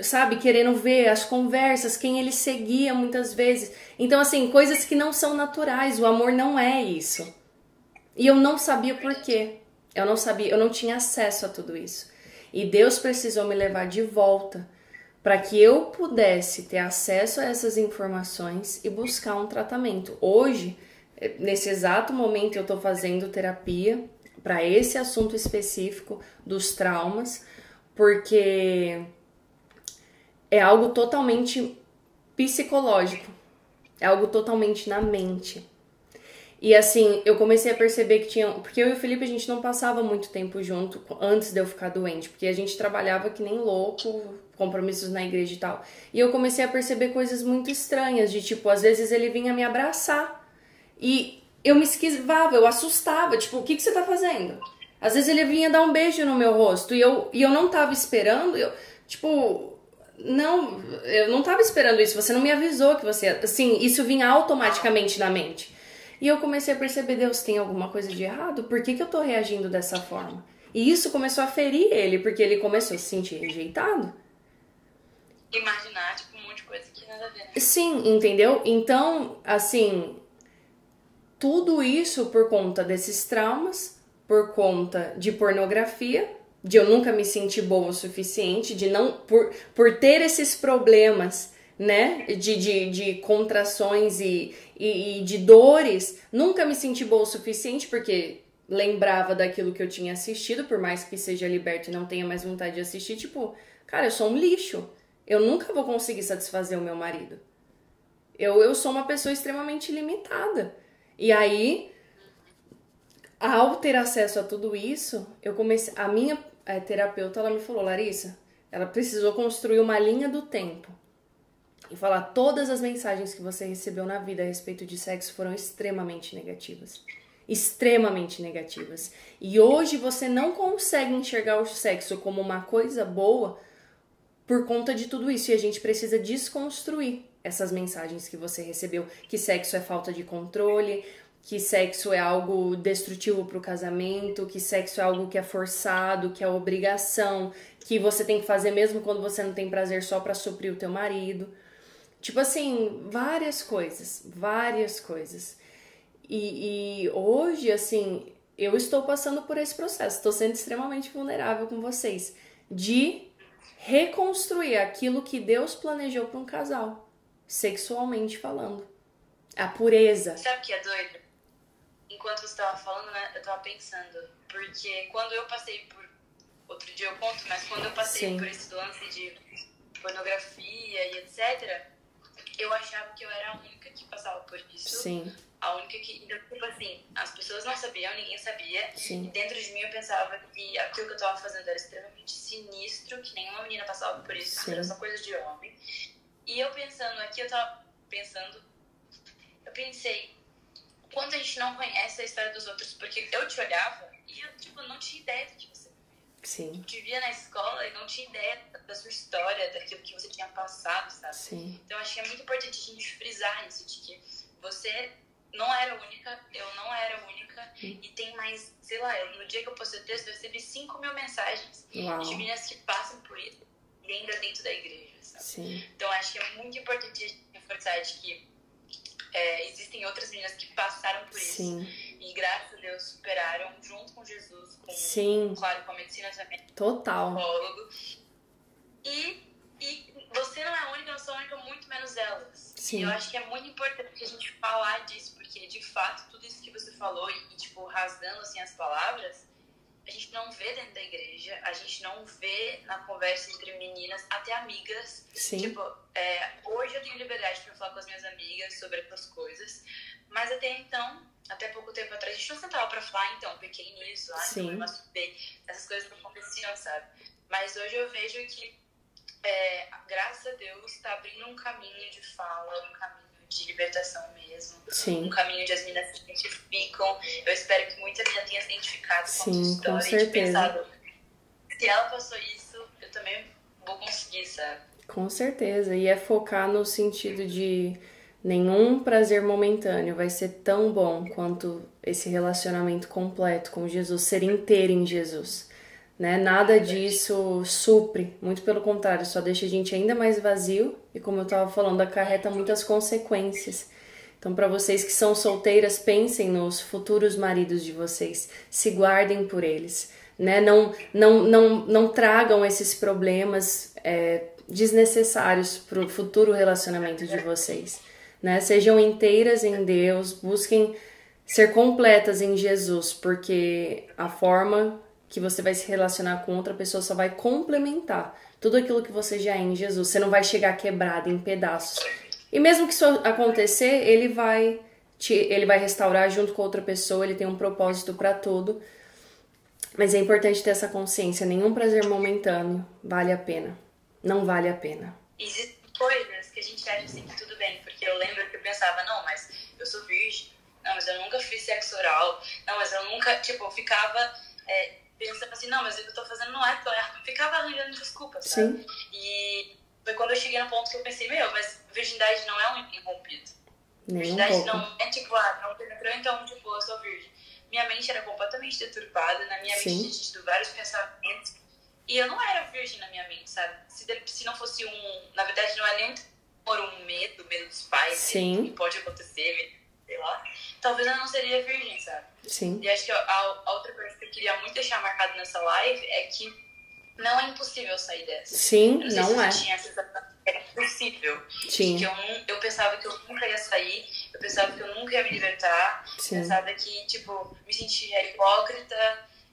Sabe, querendo ver as conversas, quem ele seguia muitas vezes. Então, assim, coisas que não são naturais, o amor não é isso. E eu não sabia por quê. Eu não tinha acesso a tudo isso. E Deus precisou me levar de volta para que eu pudesse ter acesso a essas informações e buscar um tratamento. Hoje, nesse exato momento, eu estou fazendo terapia para esse assunto específico dos traumas, porque é algo totalmente psicológico, é algo totalmente na mente. E assim, eu comecei a perceber que tinha... Porque eu e o Felipe, a gente não passava muito tempo junto antes de eu ficar doente. Porque a gente trabalhava que nem louco, compromissos na igreja e tal. E eu comecei a perceber coisas muito estranhas. De tipo, às vezes ele vinha me abraçar. E eu me esquivava, eu assustava. Tipo, o que você tá fazendo? Às vezes ele vinha dar um beijo no meu rosto. E eu não tava esperando. Não, eu não tava esperando isso. Você não me avisou que você... Assim, isso vinha automaticamente na mente. E eu comecei a perceber, Deus, tem alguma coisa de errado? Por que eu tô reagindo dessa forma? E isso começou a ferir ele, porque ele começou a se sentir rejeitado. Imaginar, tipo, um monte de coisa que nada a ver. Sim, entendeu? Então, assim, tudo isso por conta desses traumas, por conta de pornografia, de eu nunca me sentir boa o suficiente, de não, por ter esses problemas, né, de contrações e de dores, nunca me senti boa o suficiente, porque lembrava daquilo que eu tinha assistido, por mais que seja liberto e não tenha mais vontade de assistir, tipo, cara, eu sou um lixo, eu nunca vou conseguir satisfazer o meu marido, eu sou uma pessoa extremamente limitada. E aí, ao ter acesso a tudo isso, eu comecei, a minha terapeuta, ela me falou, Larissa, ela precisou construir uma linha do tempo e falar, todas as mensagens que você recebeu na vida a respeito de sexo foram extremamente negativas. Extremamente negativas. E hoje você não consegue enxergar o sexo como uma coisa boa por conta de tudo isso. E a gente precisa desconstruir essas mensagens que você recebeu. Que sexo é falta de controle, que sexo é algo destrutivo para o casamento, que sexo é algo que é forçado, que é obrigação, que você tem que fazer mesmo quando você não tem prazer só para suprir o teu marido. Tipo assim, várias coisas. E hoje, assim, eu estou passando por esse processo, estou sendo extremamente vulnerável com vocês, de reconstruir aquilo que Deus planejou para um casal, sexualmente falando. A pureza. Sabe o que é doido? Enquanto você estava falando, né, eu estava pensando, porque quando eu passei por... Outro dia eu conto, mas quando eu passei Sim. por esse lance de pornografia e etc., eu achava que eu era a única que passava por isso. Sim. A única que, tipo assim, as pessoas não sabiam, ninguém sabia. Sim. E dentro de mim eu pensava que aquilo que eu tava fazendo era extremamente sinistro, que nenhuma menina passava por isso, que era só coisa de homem. E eu pensando aqui, eu pensei, quando a gente não conhece a história dos outros, porque eu te olhava e eu, tipo, não tinha ideia do que você... Sim. Eu te via na escola e não tinha ideia da sua história, daquilo que você tinha passado, sabe? Sim. Então acho que é muito importante a gente frisar isso, de que você não era única, eu não era única, e tem mais, sei lá, no dia que eu postei o texto, eu recebi 5.000 mensagens. Uau. De meninas que passam por isso, e ainda dentro da igreja, sabe? Sim. Então acho que é muito importante a gente reforçar de que existem outras meninas que passaram por isso. Sim. E graças a Deus superaram junto com Jesus, Sim. claro, com a medicina também. Total. Psicólogo. E você não é a única, não sou a única, muito menos elas. Sim. E eu acho que é muito importante a gente falar disso, porque de fato tudo isso que você falou e tipo, rasgando assim as palavras, a gente não vê dentro da igreja, a gente não vê na conversa entre meninas, até amigas. Sim. Tipo, hoje eu tenho liberdade para falar com as minhas amigas sobre essas coisas, mas até então, até pouco tempo atrás, a gente não sentava para falar, então, pequei nisso, então eu masturbei, essas coisas não aconteciam, sabe? Mas hoje eu vejo que, graças a Deus, está abrindo um caminho de fala, um caminho de libertação mesmo. Sim. Um caminho onde as meninas se identificam. Eu espero que muita menina tenha se identificado com a sua história. Com certeza. E pensado, se ela passou isso, eu também vou conseguir, sabe? Com certeza. E é focar no sentido de nenhum prazer momentâneo vai ser tão bom quanto esse relacionamento completo com Jesus, ser inteiro em Jesus. Né? Nada disso supre, muito pelo contrário, só deixa a gente ainda mais vazio e, como eu estava falando, acarreta muitas consequências. Então, para vocês que são solteiras, pensem nos futuros maridos de vocês, se guardem por eles, né? Não tragam esses problemas desnecessários para o futuro relacionamento de vocês, né? Sejam inteiras em Deus, busquem ser completas em Jesus, porque a forma que você vai se relacionar com outra pessoa só vai complementar tudo aquilo que você já é em Jesus. Você não vai chegar quebrado em pedaços. E mesmo que isso acontecer, ele vai restaurar junto com outra pessoa, ele tem um propósito para tudo. Mas é importante ter essa consciência, nenhum prazer momentâneo vale a pena. Não vale a pena. Existem coisas que a gente acha assim que tudo bem, porque eu lembro que eu pensava, não, mas eu sou virgem, não, mas eu nunca fiz sexo oral, não, mas eu nunca, tipo, ficava... pensando assim, não, mas o que eu tô fazendo não é tão errado. Ficava arranjando desculpas, sabe? Sim. E foi quando eu cheguei no ponto que eu pensei, mas virgindade não é um irrompido. Virgindade não é tipo, não penetrou, então, tipo, eu sou virgem. Minha mente era completamente deturpada, na minha mente tinha tido vários pensamentos. E eu não era virgem na minha mente, sabe? Se não fosse na verdade, não é nem por um medo dos pais, que pode acontecer, sei lá. Talvez eu não seria virgem, sabe? Sim. E acho que a outra coisa que eu queria muito deixar marcado nessa live é que não é impossível sair dessa. Sim, eu não é. Tinha essa sensação que era impossível. Que eu pensava que eu nunca ia sair, eu pensava que eu nunca ia me libertar, eu pensava que, tipo, me sentia hipócrita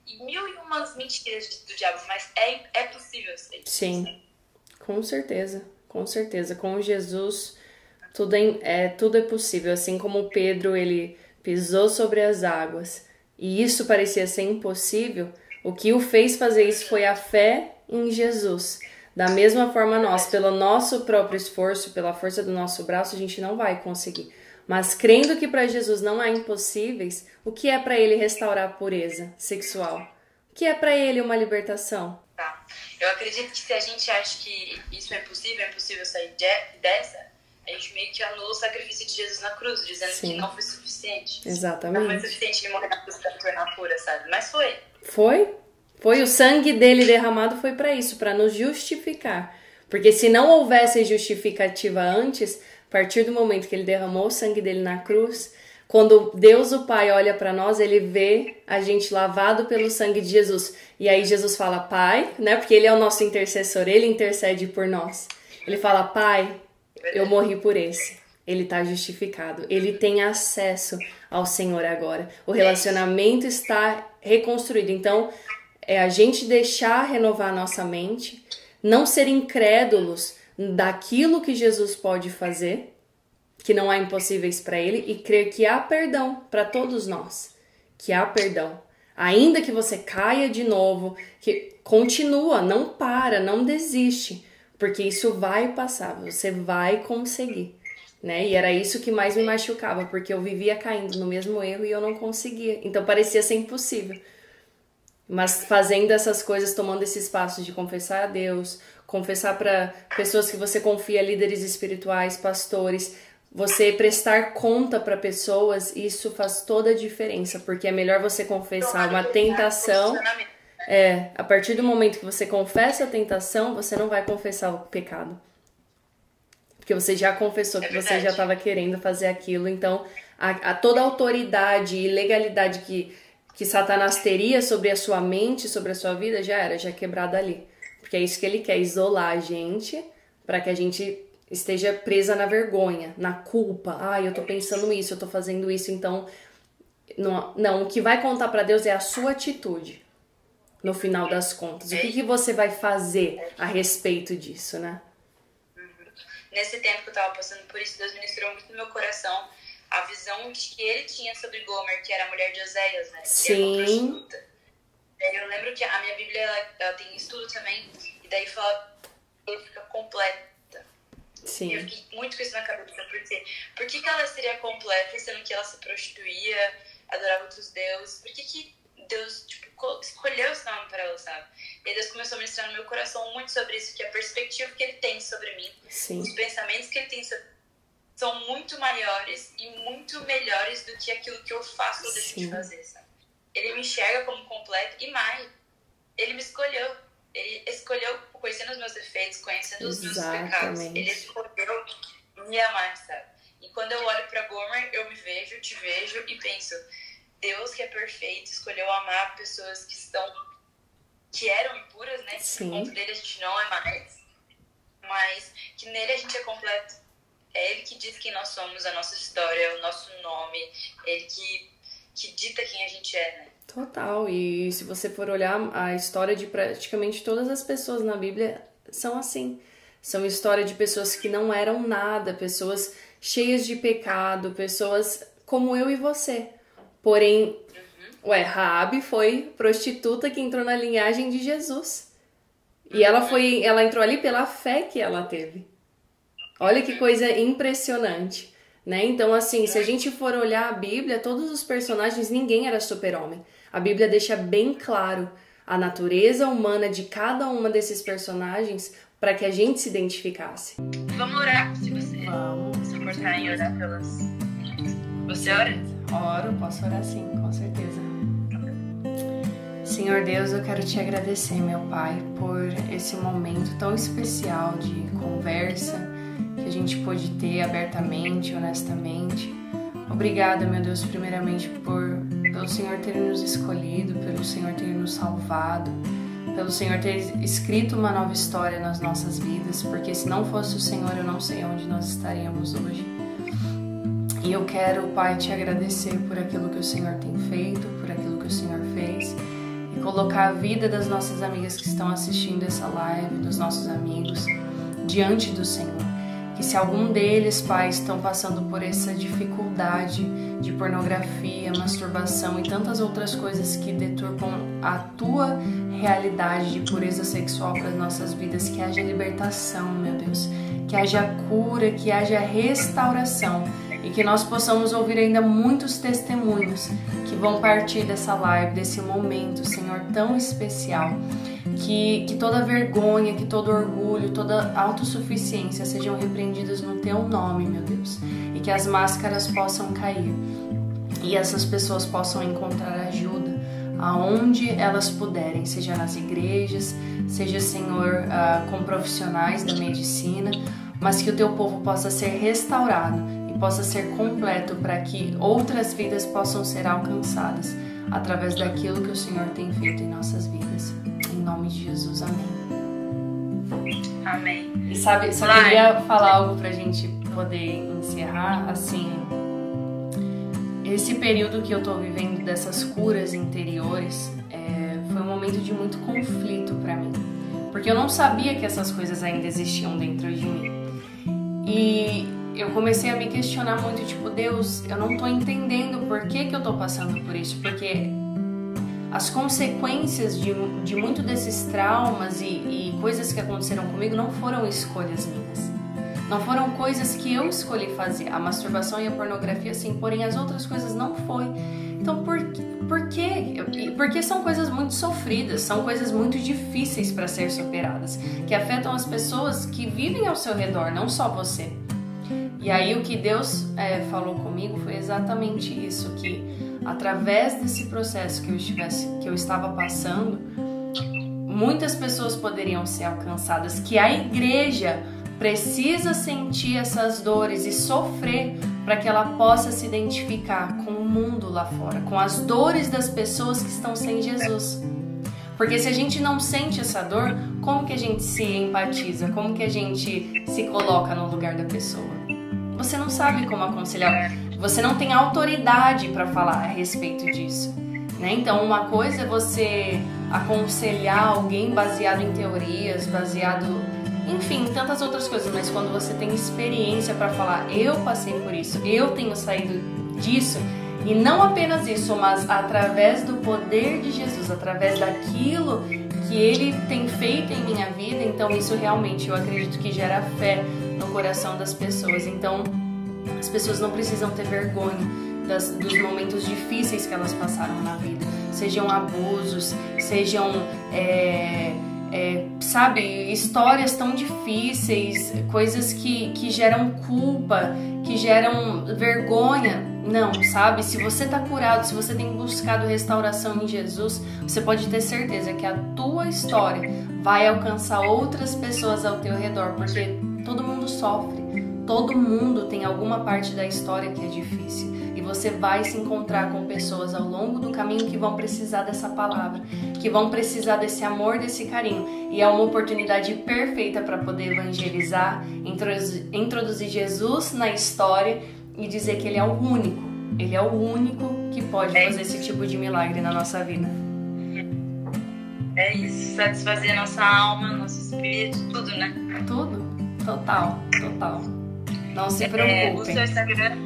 e mil e umas mentiras do diabo, mas é possível sair. Sim, com certeza, com certeza. Com Jesus, tudo é possível. Assim como Pedro, ele pisou sobre as águas e isso parecia ser impossível, o que o fez fazer isso foi a fé em Jesus. Da mesma forma nós, pelo nosso próprio esforço, pela força do nosso braço, a gente não vai conseguir. Mas crendo que para Jesus não há impossíveis, o que é para ele restaurar a pureza sexual? O que é para ele uma libertação? Tá. Eu acredito que se a gente acha que isso é impossível sair dessa, a gente meio que anula o sacrifício de Jesus na cruz, dizendo que não foi suficiente. Exatamente. Não foi suficiente ele morrer na cruz para tornar pura, sabe? Mas foi. Foi. O sangue dele derramado foi para isso, para nos justificar. Porque se não houvesse justificativa antes, a partir do momento que ele derramou o sangue dele na cruz, quando Deus o Pai olha para nós, ele vê a gente lavado pelo sangue de Jesus. E aí Jesus fala, Pai, né? Porque ele é o nosso intercessor, ele intercede por nós. Ele fala, Pai, eu morri por esse. Ele está justificado. Ele tem acesso ao Senhor agora. O relacionamento está reconstruído. Então, é a gente deixar renovar a nossa mente, não ser incrédulos daquilo que Jesus pode fazer, que não há impossíveis para ele, e crer que há perdão para todos nós. Que há perdão. Ainda que você caia de novo, que continua, não para, não desiste. Porque isso vai passar, você vai conseguir, né? E era isso que mais me machucava, porque eu vivia caindo no mesmo erro e eu não conseguia. Então parecia ser impossível. Mas fazendo essas coisas, tomando esses passos de confessar a Deus, confessar para pessoas que você confia, líderes espirituais, pastores, você prestar conta para pessoas, isso faz toda a diferença, porque é melhor você confessar uma tentação. A partir do momento que você confessa a tentação, você não vai confessar o pecado. Porque você já confessou que você já estava querendo fazer aquilo. Então, toda a autoridade e legalidade que Satanás teria sobre a sua mente, sobre a sua vida, já é quebrada ali. Porque é isso que ele quer, isolar a gente, para que a gente esteja presa na vergonha, na culpa. Eu tô pensando isso, eu tô fazendo isso. Então, não, o que vai contar para Deus é a sua atitude, no final das contas. O que você vai fazer a respeito disso, né? Nesse tempo que eu tava passando por isso, Deus ministrou muito no meu coração a visão que ele tinha sobre Gomer, que era a mulher de Oséias, né? Sim. Que era uma prostituta. Eu lembro que a minha Bíblia, ela tem estudo também, e daí fala que ela fica completa. Sim. Eu fiquei muito com isso na cabeça, porque por que ela seria completa, sendo que ela se prostituía, adorava outros deuses? Por que Deus, escolheu esse nome para ela, sabe? E aí Deus começou a ministrar no meu coração muito sobre isso, que a perspectiva que ele tem sobre mim, Sim. os pensamentos que ele tem são muito maiores e muito melhores do que aquilo que eu faço ou deixo de fazer, sabe? Ele me enxerga como completo e mais, ele me escolheu. Ele escolheu, conhecendo os meus defeitos, conhecendo os meus pecados, ele escolheu me amar, sabe? E quando eu olho pra Gomer, eu me vejo, te vejo e penso, Deus que é perfeito, escolheu amar pessoas que eram impuras, né? Sim. Por conta dele a gente não é mais, mas que nele a gente é completo. É ele que diz quem nós somos, a nossa história, o nosso nome, ele que dita quem a gente é, né? Total, e se você for olhar a história de praticamente todas as pessoas na Bíblia, são assim. São histórias de pessoas que não eram nada, pessoas cheias de pecado, pessoas como eu e você. Porém, Raabe foi prostituta que entrou na linhagem de Jesus. E ela entrou ali pela fé que ela teve. Olha que coisa impressionante, né? Então, assim, se a gente for olhar a Bíblia, todos os personagens, ninguém era super-homem. A Bíblia deixa bem claro a natureza humana de cada uma desses personagens para que a gente se identificasse. Vamos orar, se você se importar em orar pelas... Você ora? Oro, posso orar sim, com certeza. Senhor Deus, eu quero te agradecer, meu Pai, por esse momento tão especial de conversa que a gente pôde ter abertamente, honestamente. Obrigada, meu Deus, primeiramente pelo Senhor ter nos escolhido, pelo Senhor ter nos salvado, pelo Senhor ter escrito uma nova história nas nossas vidas, porque se não fosse o Senhor, eu não sei onde nós estaríamos hoje. E eu quero, Pai, te agradecer por aquilo que o Senhor tem feito, por aquilo que o Senhor fez, e colocar a vida das nossas amigas que estão assistindo essa live, dos nossos amigos, diante do Senhor. Que se algum deles, Pai, estão passando por essa dificuldade de pornografia, masturbação e tantas outras coisas que deturpam a tua realidade de pureza sexual para as nossas vidas, que haja libertação, meu Deus, que haja cura, que haja restauração e que nós possamos ouvir ainda muitos testemunhos que vão partir dessa live, desse momento, Senhor, tão especial. Que toda vergonha, que todo orgulho, toda autossuficiência sejam repreendidas no Teu nome, meu Deus. E que as máscaras possam cair. E essas pessoas possam encontrar ajuda aonde elas puderem, seja nas igrejas, seja, Senhor, com profissionais da medicina, mas que o Teu povo possa ser restaurado e possa ser completo para que outras vidas possam ser alcançadas através daquilo que o Senhor tem feito em nossas vidas. Em nome de Jesus, amém. Amém. E sabe, só queria falar algo pra gente poder encerrar, assim, esse período que eu tô vivendo dessas curas interiores foi um momento de muito conflito pra mim, porque eu não sabia que essas coisas ainda existiam dentro de mim. E eu comecei a me questionar muito, tipo, Deus, eu não tô entendendo por que eu tô passando por isso, porque as consequências de muito desses traumas e coisas que aconteceram comigo não foram escolhas minhas. Não foram coisas que eu escolhi fazer. A masturbação e a pornografia, sim, porém as outras coisas não foi. Então, por quê? Porque são coisas muito sofridas, são coisas muito difíceis para ser superadas, que afetam as pessoas que vivem ao seu redor, não só você. E aí o que Deus falou comigo foi exatamente isso, que através desse processo que eu estava passando, muitas pessoas poderiam ser alcançadas, que a igreja precisa sentir essas dores e sofrer para que ela possa se identificar com o mundo lá fora, com as dores das pessoas que estão sem Jesus. Porque se a gente não sente essa dor, como que a gente se empatiza? Como que a gente se coloca no lugar da pessoa? Você não sabe como aconselhar, você não tem autoridade para falar a respeito disso, né? Então uma coisa é você aconselhar alguém baseado em teorias, baseado, enfim, tantas outras coisas, mas quando você tem experiência para falar, eu passei por isso, eu tenho saído disso, e não apenas isso, mas através do poder de Jesus, através daquilo que Ele tem feito em minha vida, então isso realmente eu acredito que gera fé no coração das pessoas. Então as pessoas não precisam ter vergonha dos momentos difíceis que elas passaram na vida, sejam abusos, sejam sabe, histórias tão difíceis, coisas que geram culpa, que geram vergonha. Não, sabe? Se você tá curado, se você tem buscado restauração em Jesus, você pode ter certeza que a tua história vai alcançar outras pessoas ao teu redor, porque todo mundo sofre, todo mundo tem alguma parte da história que é difícil. E você vai se encontrar com pessoas ao longo do caminho que vão precisar dessa palavra, que vão precisar desse amor, desse carinho. E é uma oportunidade perfeita para poder evangelizar, introduzir Jesus na história e dizer que Ele é o único. Ele é o único que pode fazer esse tipo de milagre na nossa vida. É isso, satisfazer nossa alma, nosso espírito, tudo, né? Tudo, total. Não se preocupem. O seu Instagram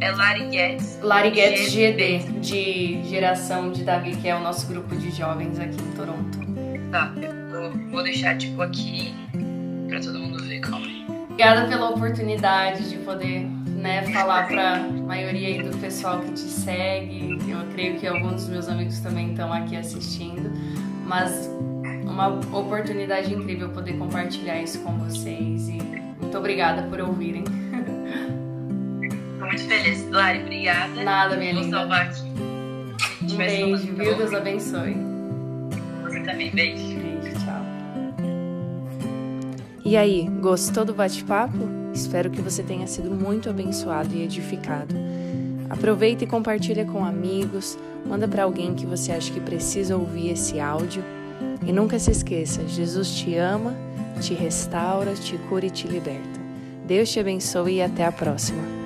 é Lari Guedes. Lari Guedes GD, de Geração de Davi, que é o nosso grupo de jovens aqui em Toronto. Tá, eu vou deixar tipo aqui pra todo mundo ver, calma aí. Obrigada pela oportunidade de poder, né, falar pra maioria aí do pessoal que te segue. Eu creio que alguns dos meus amigos também estão aqui assistindo, mas uma oportunidade incrível poder compartilhar isso com vocês e muito obrigada por ouvirem. Tô muito feliz. Lari, obrigada. Nada, minha linda. Vou salvar aqui. Um beijo, viu? Deus abençoe. Você também, beijo. Beijo, tchau. E aí, gostou do bate-papo? Espero que você tenha sido muito abençoado e edificado. Aproveita e compartilha com amigos, manda para alguém que você acha que precisa ouvir esse áudio. E nunca se esqueça, Jesus te ama, te restaura, te cura e te liberta. Deus te abençoe e até a próxima.